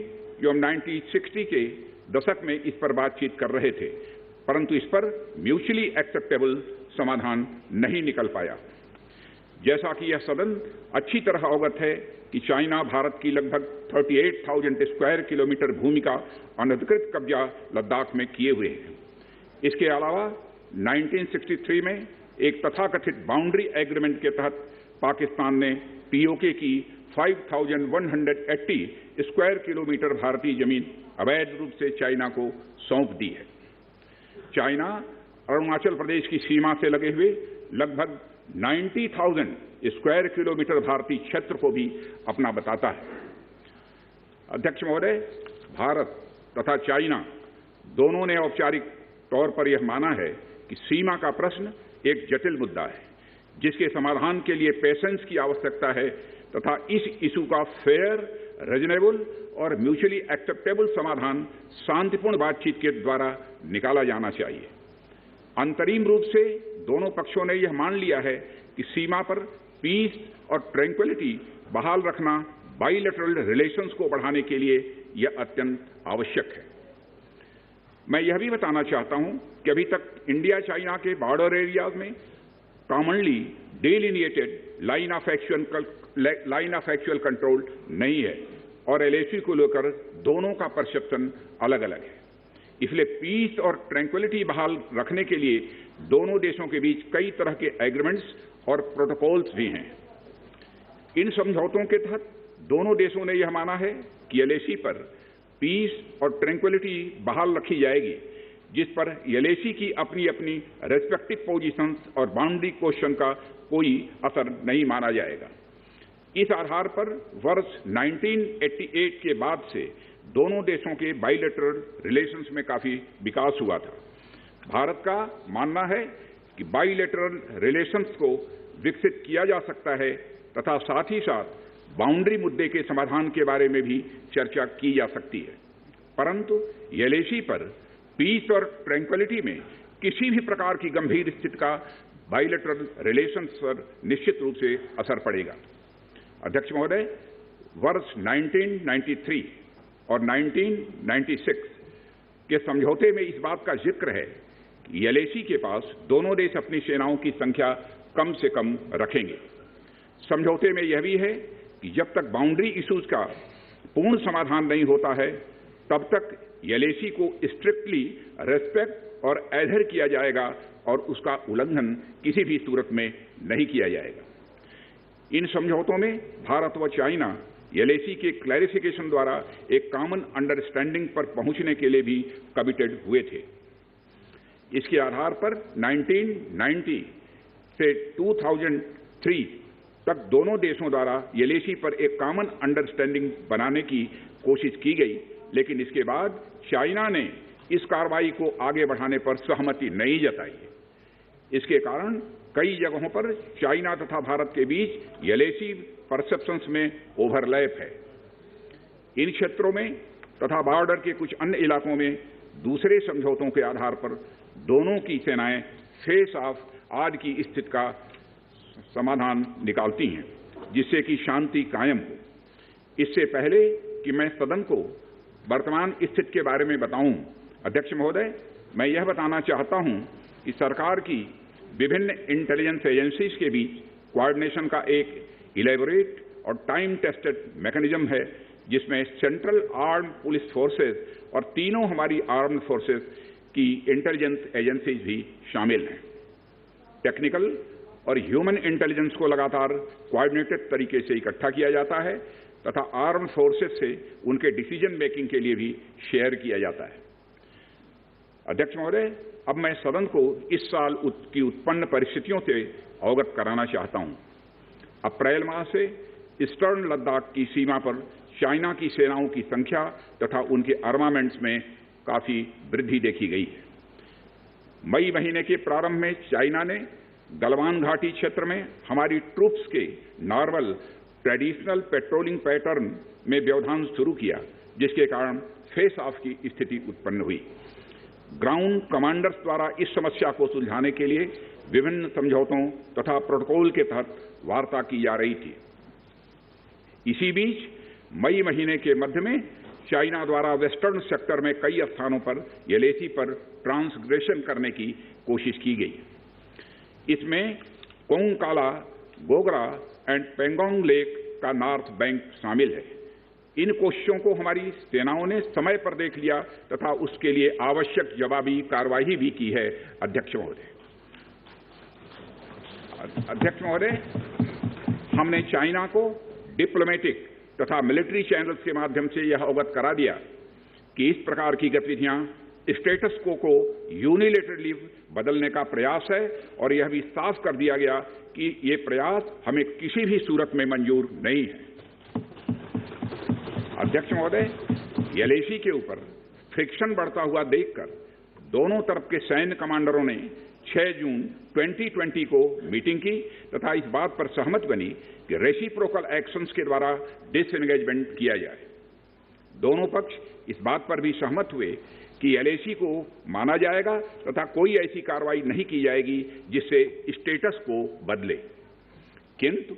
एवं 1960 के दशक में इस पर बातचीत कर रहे थे, परंतु इस पर म्यूचुअली एक्सेप्टेबल समाधान नहीं निकल पाया। जैसा कि यह सदन अच्छी तरह अवगत है कि चाइना भारत की लगभग 38,000 स्क्वायर किलोमीटर भूमि का अनधिकृत कब्जा लद्दाख में किए हुए है। इसके अलावा 1963 में एक तथाकथित बाउंड्री एग्रीमेंट के तहत पाकिस्तान ने पीओके की 5,180 स्क्वायर किलोमीटर भारतीय जमीन अवैध रूप से चाइना को सौंप दी है। चाइना अरुणाचल प्रदेश की सीमा से लगे हुए लगभग 90,000 स्क्वायर किलोमीटर भारतीय क्षेत्र को भी अपना बताता है। अध्यक्ष महोदय, भारत तथा चाइना दोनों ने औपचारिक तौर पर यह माना है कि सीमा का प्रश्न एक जटिल मुद्दा है, जिसके समाधान के लिए पेशेंस की आवश्यकता है तथा इस इशू का फेयर, रीजनेबल और म्यूचुअली एक्सेप्टेबल समाधान शांतिपूर्ण बातचीत के द्वारा निकाला जाना चाहिए। अंतरिम रूप से दोनों पक्षों ने यह मान लिया है कि सीमा पर पीस और ट्रैंक्विलिटी बहाल रखना बाइलेटरल रिलेशंस को बढ़ाने के लिए यह अत्यंत आवश्यक है। मैं यह भी बताना चाहता हूं कि अभी तक इंडिया चाइना के बॉर्डर एरियाज में commonly delineated line of actual control नहीं है और LAC को लेकर दोनों का परसेप्शन अलग अलग है। इसलिए पीस और ट्रैंक्विलिटी बहाल रखने के लिए दोनों देशों के बीच कई तरह के एग्रीमेंट्स और प्रोटोकॉल्स भी हैं। इन समझौतों के तहत दोनों देशों ने यह माना है कि LAC पर पीस और ट्रैंक्विलिटी बहाल रखी जाएगी, जिस पर LAC की अपनी अपनी रेस्पेक्टिव पोजीशंस और बाउंड्री क्वेश्चन का कोई असर नहीं माना जाएगा। इस आधार पर वर्ष 1988 के बाद से दोनों देशों के बाइलेटरल रिलेशंस में काफी विकास हुआ था। भारत का मानना है कि बाइलेटरल रिलेशंस को विकसित किया जा सकता है तथा साथ ही साथ बाउंड्री मुद्दे के समाधान के बारे में भी चर्चा की जा सकती है, परंतु LAC पर पीस और ट्रैंक्विलिटी में किसी भी प्रकार की गंभीर स्थिति का बाइलेटरल रिलेशंस पर निश्चित रूप से असर पड़ेगा। अध्यक्ष महोदय, वर्ष 1993 और 1996 के समझौते में इस बात का जिक्र है कि LAC के पास दोनों देश अपनी सेनाओं की संख्या कम से कम रखेंगे। समझौते में यह भी है कि जब तक बाउंड्री इश्यूज का पूर्ण समाधान नहीं होता है, तब तक LAC को स्ट्रिक्टली रेस्पेक्ट और एडहेर किया जाएगा और उसका उल्लंघन किसी भी सूरत में नहीं किया जाएगा। इन समझौतों में भारत व चाइना LAC के क्लैरिफिकेशन द्वारा एक कॉमन अंडरस्टैंडिंग पर पहुंचने के लिए भी कमिटेड हुए थे। इसके आधार पर 1990 से 2003 तक दोनों देशों द्वारा LAC पर एक कॉमन अंडरस्टैंडिंग बनाने की कोशिश की गई, लेकिन इसके बाद चाइना ने इस कार्रवाई को आगे बढ़ाने पर सहमति नहीं जताई। इसके कारण कई जगहों पर चाइना तथा भारत के बीच LAC परसेप्शंस में ओवरलैप है। इन क्षेत्रों में तथा बॉर्डर के कुछ अन्य इलाकों में दूसरे समझौतों के आधार पर दोनों की सेनाएं फेस ऑफ आज की स्थिति का समाधान निकालती हैं, जिससे कि शांति कायम हो। इससे पहले कि मैं सदन को वर्तमान स्थिति के बारे में बताऊं, अध्यक्ष महोदय, मैं यह बताना चाहता हूं कि सरकार की विभिन्न इंटेलिजेंस एजेंसीज के बीच कोऑर्डिनेशन का एक इलेबोरेट और टाइम टेस्टेड मैकेनिज्म है, जिसमें सेंट्रल आर्म्ड पुलिस फोर्सेज और तीनों हमारी आर्म्ड फोर्सेज की इंटेलिजेंस एजेंसीज भी शामिल हैं। टेक्निकल और ह्यूमन इंटेलिजेंस को लगातार कोऑर्डिनेटेड तरीके से इकट्ठा किया जाता है तथा आर्म्ड फोर्सेज से उनके डिसीजन मेकिंग के लिए भी शेयर किया जाता है। अध्यक्ष महोदय, अब मैं सदन को इस साल की उत्पन्न परिस्थितियों से अवगत कराना चाहता हूं। अप्रैल माह से ईस्टर्न लद्दाख की सीमा पर चाइना की सेनाओं की संख्या तथा उनके आर्मामेंट्स में काफी वृद्धि देखी गई है। मई महीने के प्रारंभ में चाइना ने गलवान घाटी क्षेत्र में हमारी ट्रूप्स के नॉर्मल ट्रेडिशनल पेट्रोलिंग पैटर्न में व्यवधान शुरू किया, जिसके कारण फेस ऑफ की स्थिति उत्पन्न हुई। ग्राउंड कमांडर्स द्वारा इस समस्या को सुलझाने के लिए विभिन्न समझौतों तथा प्रोटोकॉल के तहत वार्ता की जा रही थी। इसी बीच मई महीने के मध्य में चाइना द्वारा वेस्टर्न सेक्टर में कई स्थानों पर LAC पर ट्रांसग्रेशन करने की कोशिश की गई। इसमें कोंगकाला, गोगरा एंड पेंगोंग लेक का नॉर्थ बैंक शामिल है। इन कोशिशों को हमारी सेनाओं ने समय पर देख लिया तथा उसके लिए आवश्यक जवाबी कार्रवाई भी की है। अध्यक्ष महोदय, हमने चाइना को डिप्लोमेटिक तथा मिलिट्री चैनल्स के माध्यम से यह अवगत करा दिया कि इस प्रकार की गतिविधियां स्टेटस को यूनिलेटरली बदलने का प्रयास है और यह भी साफ कर दिया गया कि ये प्रयास हमें किसी भी सूरत में मंजूर नहीं है। अध्यक्ष महोदय, LAC के ऊपर फ्रिक्शन बढ़ता हुआ देखकर दोनों तरफ के सैन्य कमांडरों ने 6 जून 2020 को मीटिंग की तथा इस बात पर सहमत बनी कि रेसिप्रोकल एक्शंस के द्वारा डिसएंगेजमेंट किया जाए। दोनों पक्ष इस बात पर भी सहमत हुए कि LAC को माना जाएगा तथा कोई ऐसी कार्रवाई नहीं की जाएगी जिससे स्टेटस को बदले। किंतु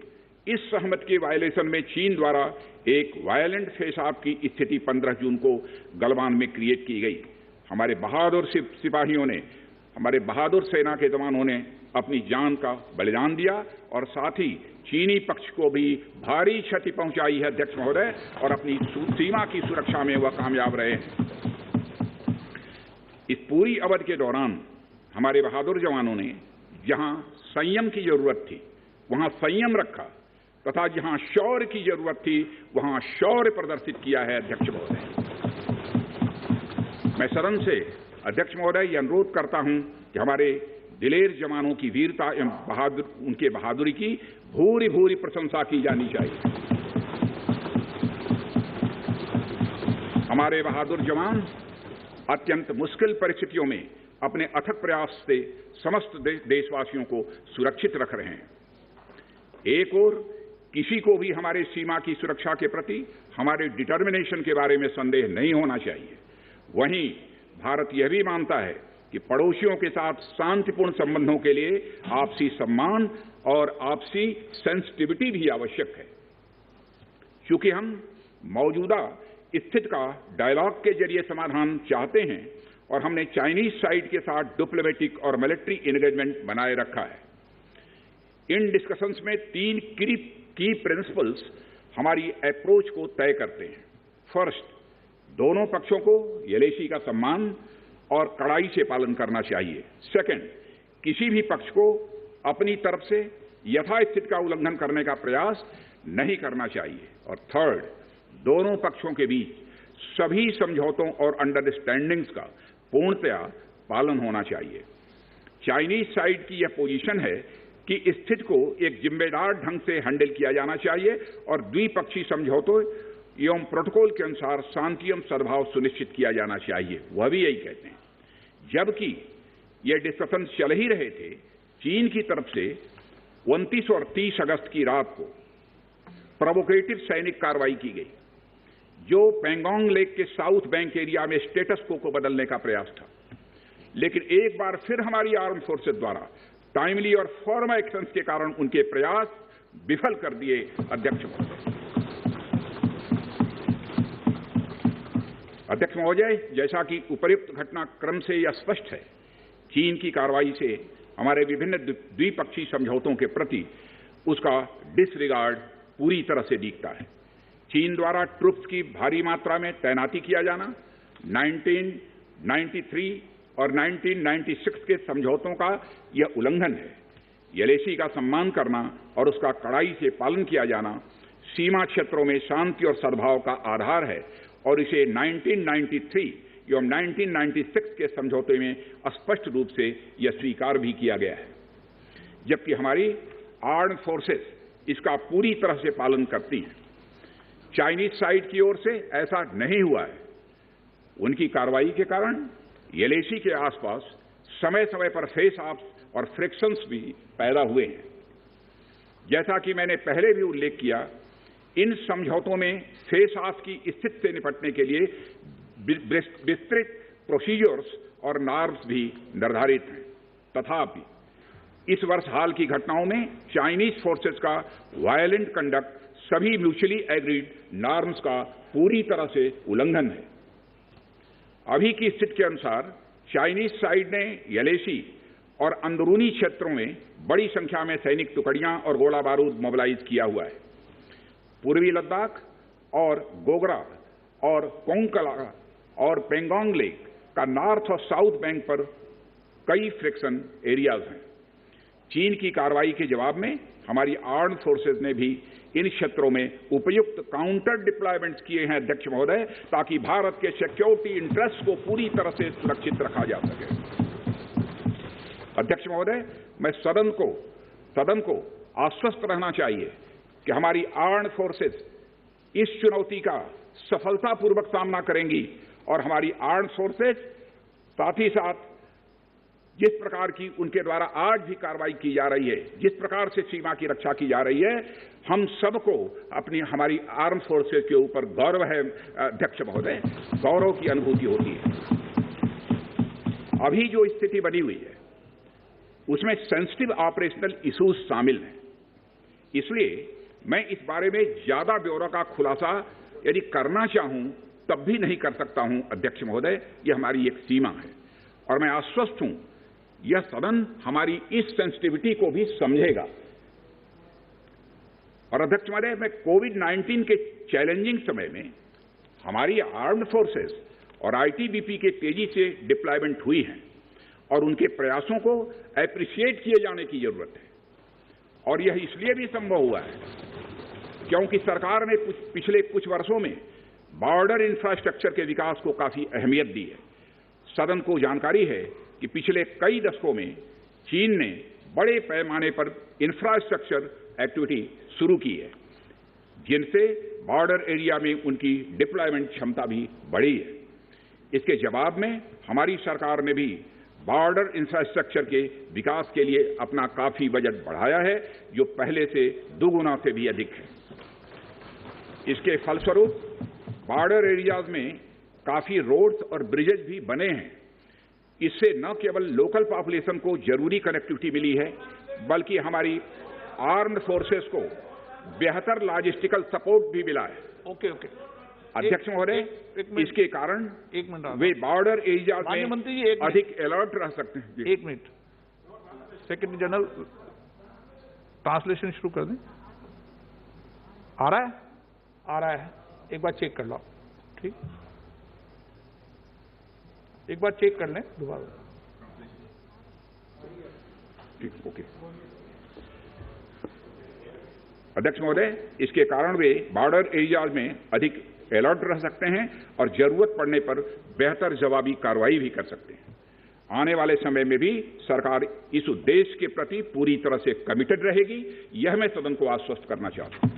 इस सहमति के वायलेशन में चीन द्वारा एक वायलेंट फेस ऑफ की स्थिति 15 जून को गलवान में क्रिएट की गई। हमारे बहादुर सिपाहियों ने, हमारे बहादुर सेना के जवानों ने अपनी जान का बलिदान दिया और साथ ही चीनी पक्ष को भी भारी क्षति पहुंचाई है अध्यक्ष महोदय, और अपनी सीमा की सुरक्षा में वह कामयाब रहे हैं। इस पूरी अवधि के दौरान हमारे बहादुर जवानों ने जहां संयम की जरूरत थी वहां संयम रखा, तथा जहां शौर्य की जरूरत थी वहां शौर्य प्रदर्शित किया है अध्यक्ष महोदय। मैं सदन से अध्यक्ष महोदय यह अनुरोध करता हूं कि हमारे दिलेर जवानों की वीरता एवं उनके बहादुरी की भूरी भूरी प्रशंसा की जानी चाहिए। हमारे बहादुर जवान अत्यंत मुश्किल परिस्थितियों में अपने अथक प्रयास से समस्त देशवासियों को सुरक्षित रख रहे हैं। एक ओर किसी को भी हमारे सीमा की सुरक्षा के प्रति हमारे डिटर्मिनेशन के बारे में संदेह नहीं होना चाहिए, वहीं भारत यह भी मानता है कि पड़ोसियों के साथ शांतिपूर्ण संबंधों के लिए आपसी सम्मान और आपसी सेंसिटिविटी भी आवश्यक है। क्योंकि हम मौजूदा स्थिति का डायलॉग के जरिए समाधान चाहते हैं और हमने चाइनीज साइड के साथ डिप्लोमेटिक और मिलिट्री एंगेजमेंट बनाए रखा है। इन डिस्कशंस में 3 की प्रिंसिपल्स हमारी अप्रोच को तय करते हैं। फर्स्ट, दोनों पक्षों को एलएसी का सम्मान और कड़ाई से पालन करना चाहिए। सेकंड, किसी भी पक्ष को अपनी तरफ से यथास्थिति का उल्लंघन करने का प्रयास नहीं करना चाहिए। और थर्ड, दोनों पक्षों के बीच सभी समझौतों और अंडरस्टैंडिंग्स का पूर्णतया पालन होना चाहिए। चाइनीज साइड की यह पोजीशन है कि स्थिति को एक जिम्मेदार ढंग से हैंडल किया जाना चाहिए और द्विपक्षीय समझौतों एवं प्रोटोकॉल के अनुसार शांति एवं सद्भाव सुनिश्चित किया जाना चाहिए। वह भी यही कहते हैं। जबकि ये डिस्कशन चल ही रहे थे, चीन की तरफ से 29 और 30 अगस्त की रात को प्रोवोकेटिव सैनिक कार्रवाई की गई, जो पेंगोंग लेक के साउथ बैंक एरिया में स्टेटस को बदलने का प्रयास था। लेकिन एक बार फिर हमारी आर्म फोर्सेस द्वारा टाइमली और फॉर्म एक्शंस के कारण उनके प्रयास विफल कर दिए अध्यक्ष महोदय। अध्यक्ष महोदय, जैसा कि उपर्युक्त घटनाक्रम से यह स्पष्ट है, चीन की कार्रवाई से हमारे विभिन्न द्विपक्षीय समझौतों के प्रति उसका डिसरिगार्ड पूरी तरह से दिखता है। चीन द्वारा ट्रुप्स की भारी मात्रा में तैनाती किया जाना 1993 और 1996 के समझौतों का यह उल्लंघन है। एलएसी का सम्मान करना और उसका कड़ाई से पालन किया जाना सीमा क्षेत्रों में शांति और सद्भाव का आधार है और इसे 1993 एवं 1996 के समझौते में स्पष्ट रूप से यह स्वीकार भी किया गया है। जबकि हमारी आर्म्ड फोर्सेस इसका पूरी तरह से पालन करती हैं। चाइनीज साइड की ओर से ऐसा नहीं हुआ है। उनकी कार्रवाई के कारण एलएसी के आसपास समय समय पर फेस ऑफ्स और फ्रिक्शंस भी पैदा हुए हैं। जैसा कि मैंने पहले भी उल्लेख किया, इन समझौतों में फेस ऑफ की स्थिति से निपटने के लिए विस्तृत प्रोसीजर्स और नॉर्म्स भी निर्धारित हैं। तथापि इस वर्ष हाल की घटनाओं में चाइनीज फोर्सेस का वायलेंट कंडक्ट सभी म्यूचुअली एग्रीड नॉर्म्स का पूरी तरह से उल्लंघन है। अभी की स्थिति के अनुसार चाइनीज साइड ने एलएसी और अंदरूनी क्षेत्रों में बड़ी संख्या में सैनिक टुकड़ियां और गोला बारूद मोबिलाइज किया हुआ है। पूर्वी लद्दाख और गोगरा और कोंकला और पेंगोंग लेक का नॉर्थ और साउथ बैंक पर कई फ्रिक्शन एरियाज हैं। चीन की कार्रवाई के जवाब में हमारी आर्म्ड फोर्सेज ने भी इन क्षेत्रों में उपयुक्त काउंटर डिप्लॉयमेंट्स किए हैं अध्यक्ष महोदय, ताकि भारत के सिक्योरिटी इंटरेस्ट को पूरी तरह से सुरक्षित रखा जा सके। अध्यक्ष महोदय, मैं सदन को आश्वस्त रहना चाहिए कि हमारी आर्म्ड फोर्सेज इस चुनौती का सफलतापूर्वक सामना करेंगी और हमारी आर्म्ड फोर्सेज साथ ही साथ जिस प्रकार की उनके द्वारा आज भी कार्रवाई की जा रही है, जिस प्रकार से सीमा की रक्षा की जा रही है, हम सबको हमारी आर्म फोर्सेज के ऊपर गौरव है अध्यक्ष महोदय, गौरव की अनुभूति होती है। अभी जो स्थिति बनी हुई है उसमें सेंसिटिव ऑपरेशनल इश्यूज शामिल हैं। इसलिए मैं इस बारे में ज्यादा ब्यौरा का खुलासा यदि करना चाहूं तब भी नहीं कर सकता हूं अध्यक्ष महोदय, यह हमारी एक सीमा है और मैं आश्वस्त हूं यह सदन हमारी इस सेंसिटिविटी को भी समझेगा। और अध्यक्ष महोदय, मैं कोविड-19 के चैलेंजिंग समय में हमारी आर्म्ड फोर्सेस और आईटीबीपी के तेजी से डिप्लॉयमेंट हुई हैं और उनके प्रयासों को एप्रिशिएट किए जाने की जरूरत है। और यह इसलिए भी संभव हुआ है क्योंकि सरकार ने पिछले कुछ वर्षों में बॉर्डर इंफ्रास्ट्रक्चर के विकास को काफी अहमियत दी है। सदन को जानकारी है कि पिछले कई दशकों में चीन ने बड़े पैमाने पर इंफ्रास्ट्रक्चर एक्टिविटी शुरू की है, जिनसे बॉर्डर एरिया में उनकी डिप्लॉयमेंट क्षमता भी बढ़ी है। इसके जवाब में हमारी सरकार ने भी बॉर्डर इंफ्रास्ट्रक्चर के विकास के लिए अपना काफी बजट बढ़ाया है, जो पहले से दोगुना से भी अधिक है। इसके फलस्वरूप बॉर्डर एरियाज में काफी रोड्स और ब्रिजेज भी बने हैं। इससे न केवल लोकल पॉपुलेशन को जरूरी कनेक्टिविटी मिली है, बल्कि हमारी आर्म्ड फोर्सेस को बेहतर लॉजिस्टिकल सपोर्ट भी मिला है। ओके। अध्यक्ष महोदय, इसके कारण वे बॉर्डर एरियाज में अधिक अलर्ट रह सकते हैं। 1 मिनट, सेक्रेटरी जनरल ट्रांसलेशन शुरू कर दें। आ रहा है, एक बार चेक कर लो। ठीक, एक बार चेक कर लें दोबारा। ठीक, ओके। अध्यक्ष महोदय, इसके कारण वे बॉर्डर एरियाज में अधिक अलर्ट रह सकते हैं और जरूरत पड़ने पर बेहतर जवाबी कार्रवाई भी कर सकते हैं। आने वाले समय में भी सरकार इस उद्देश्य के प्रति पूरी तरह से कमिटेड रहेगी, यह मैं सदन को आश्वस्त करना चाहता हूं।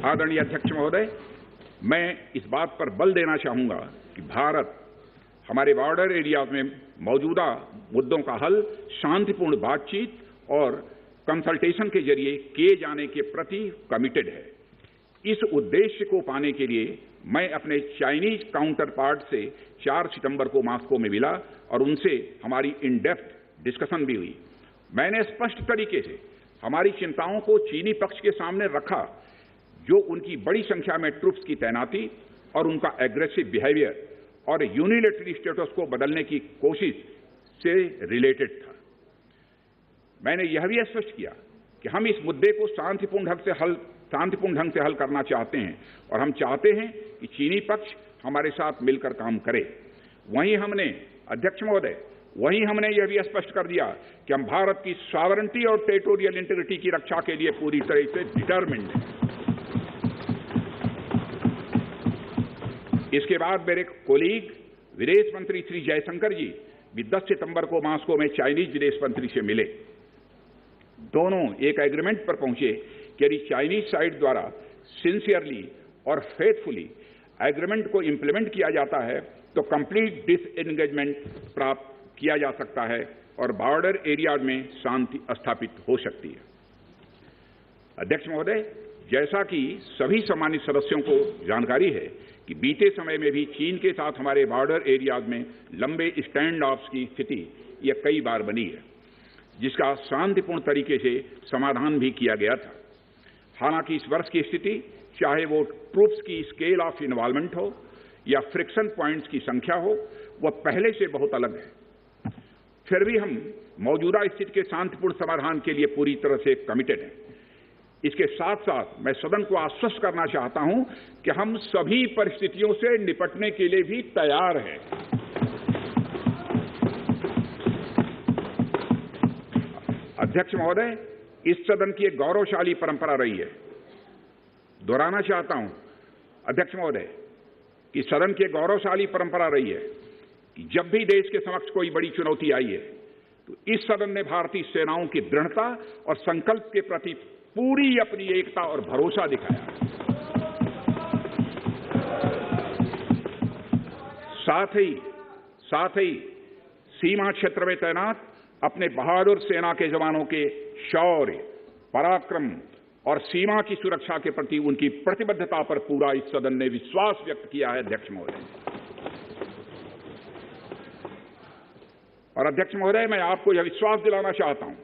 आदरणीय अध्यक्ष महोदय, मैं इस बात पर बल देना चाहूंगा कि भारत हमारे बॉर्डर एरियाज में मौजूदा मुद्दों का हल शांतिपूर्ण बातचीत और कंसल्टेशन के जरिए किए जाने के प्रति कमिटेड है। इस उद्देश्य को पाने के लिए मैं अपने चाइनीज काउंटर पार्ट से 4 सितंबर को मॉस्को में मिला और उनसे हमारी इन डेप्थ डिस्कशन भी हुई। मैंने स्पष्ट तरीके से हमारी चिंताओं को चीनी पक्ष के सामने रखा, जो उनकी बड़ी संख्या में ट्रूप्स की तैनाती और उनका एग्रेसिव बिहेवियर और यूनिलैटरल स्टेटस को बदलने की कोशिश से रिलेटेड था। मैंने यह भी स्पष्ट किया कि हम इस मुद्दे को शांतिपूर्ण ढंग से हल करना चाहते हैं और हम चाहते हैं कि चीनी पक्ष हमारे साथ मिलकर काम करे। वहीं हमने, अध्यक्ष महोदय, यह भी स्पष्ट कर दिया कि हम भारत की सॉवरेनिटी और टेरिटोरियल इंटीग्रिटी की रक्षा के लिए पूरी तरह से डिटरमिन्ड हैं। इसके बाद मेरे कोलीग विदेश मंत्री श्री जयशंकर जी भी 10 सितंबर को मॉस्को में चाइनीज विदेश मंत्री से मिले। दोनों एक एग्रीमेंट पर पहुंचे कि यदि चाइनीज साइड द्वारा सिंसियरली और फेथफुली एग्रीमेंट को इंप्लीमेंट किया जाता है तो कंप्लीट डिसएंगेजमेंट प्राप्त किया जा सकता है और बॉर्डर एरिया में शांति स्थापित हो सकती है। अध्यक्ष महोदय, जैसा कि सभी सम्मानित सदस्यों को जानकारी है कि बीते समय में भी चीन के साथ हमारे बॉर्डर एरियाज में लंबे स्टैंड ऑफ्स की स्थिति यह कई बार बनी है, जिसका शांतिपूर्ण तरीके से समाधान भी किया गया था। हालांकि इस वर्ष की स्थिति, चाहे वो ट्रूप्स की स्केल ऑफ इन्वॉल्वमेंट हो या फ्रिक्शन पॉइंट्स की संख्या हो, वह पहले से बहुत अलग है। फिर भी हम मौजूदा स्थिति के शांतिपूर्ण समाधान के लिए पूरी तरह से कमिटेड हैं। इसके साथ साथ मैं सदन को आश्वस्त करना चाहता हूं कि हम सभी परिस्थितियों से निपटने के लिए भी तैयार हैं। अध्यक्ष महोदय, इस सदन की एक गौरवशाली परंपरा रही है। दोहराना चाहता हूं अध्यक्ष महोदय कि सदन की एक गौरवशाली परंपरा रही है कि जब भी देश के समक्ष कोई बड़ी चुनौती आई है तो इस सदन ने भारतीय सेनाओं की दृढ़ता और संकल्प के प्रति पूरी अपनी एकता और भरोसा दिखाया। साथ ही सीमा क्षेत्र में तैनात अपने बहादुर सेना के जवानों के शौर्य, पराक्रम और सीमा की सुरक्षा के प्रति उनकी प्रतिबद्धता पर पूरा इस सदन ने विश्वास व्यक्त किया है। अध्यक्ष महोदय और अध्यक्ष महोदय, मैं आपको यह विश्वास दिलाना चाहता हूं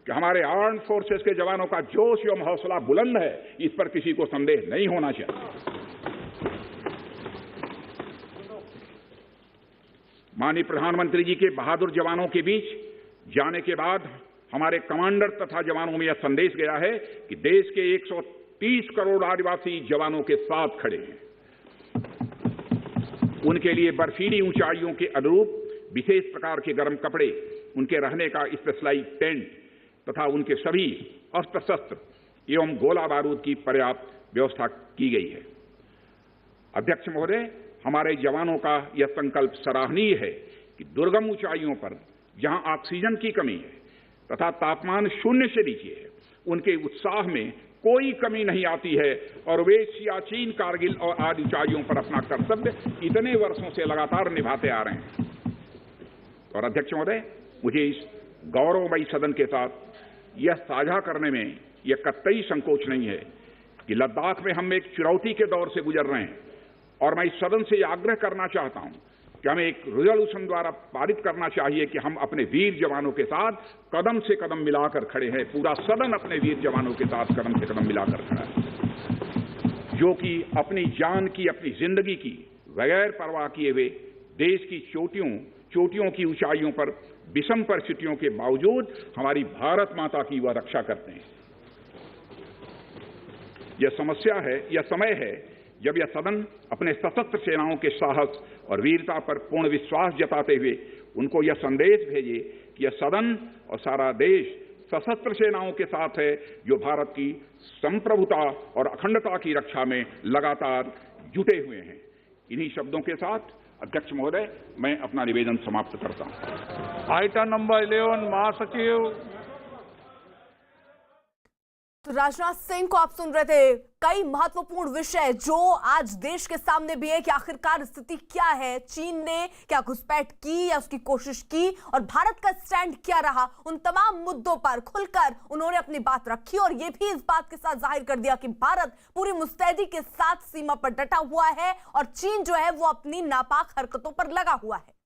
कि हमारे आर्म्ड फोर्सेस के जवानों का जोश एवं हौसला बुलंद है, इस पर किसी को संदेह नहीं होना चाहिए। माननीय प्रधानमंत्री जी के बहादुर जवानों के बीच जाने के बाद हमारे कमांडर तथा जवानों में यह संदेश गया है कि देश के 130 करोड़ आदिवासी जवानों के साथ खड़े हैं। उनके लिए बर्फीली ऊंचाइयों के अनुरूप विशेष प्रकार के गर्म कपड़े, उनके रहने का स्पेशलाइज टेंट तथा उनके सभी अस्त्र शस्त्र एवं गोला बारूद की पर्याप्त व्यवस्था की गई है। अध्यक्ष महोदय, हमारे जवानों का यह संकल्प सराहनीय है कि दुर्गम ऊंचाइयों पर जहां ऑक्सीजन की कमी है तथा तापमान शून्य से नीचे है, उनके उत्साह में कोई कमी नहीं आती है और वे सियाचिन, कारगिल और आदि ऊंचाइयों पर अपना कर्तव्य इतने वर्षों से लगातार निभाते आ रहे हैं। और अध्यक्ष महोदय, मुझे इस गौरवमयी सदन के साथ यह साझा करने में यह कतई संकोच नहीं है कि लद्दाख में हम एक चुनौती के दौर से गुजर रहे हैं और मैं इस सदन से यह आग्रह करना चाहता हूं कि हमें एक रेजोल्यूशन द्वारा पारित करना चाहिए कि हम अपने वीर जवानों के साथ कदम से कदम मिलाकर खड़े हैं। पूरा सदन अपने वीर जवानों के साथ कदम से कदम मिलाकर खड़ा है, जो कि अपनी जान की, अपनी जिंदगी की बगैर परवाह किए हुए देश की चोटियों की ऊंचाइयों पर विषम परिस्थितियों के बावजूद हमारी भारत माता की वह रक्षा करते हैं। यह समय है जब यह सदन अपने सशस्त्र सेनाओं के साहस और वीरता पर पूर्ण विश्वास जताते हुए उनको यह संदेश भेजे कि यह सदन और सारा देश सशस्त्र सेनाओं के साथ है, जो भारत की संप्रभुता और अखंडता की रक्षा में लगातार जुटे हुए हैं। इन्हीं शब्दों के साथ अध्यक्ष महोदय, मैं अपना निवेदन समाप्त करता हूं। आइटम नंबर 11, महासचिव। तो राजनाथ सिंह को आप सुन रहे थे। कई महत्वपूर्ण विषय जो आज देश के सामने भी है कि आखिरकार स्थिति क्या है, चीन ने क्या घुसपैठ की या उसकी कोशिश की और भारत का स्टैंड क्या रहा, उन तमाम मुद्दों पर खुलकर उन्होंने अपनी बात रखी और ये भी इस बात के साथ जाहिर कर दिया कि भारत पूरी मुस्तैदी के साथ सीमा पर डटा हुआ है और चीन जो है वो अपनी नापाक हरकतों पर लगा हुआ है।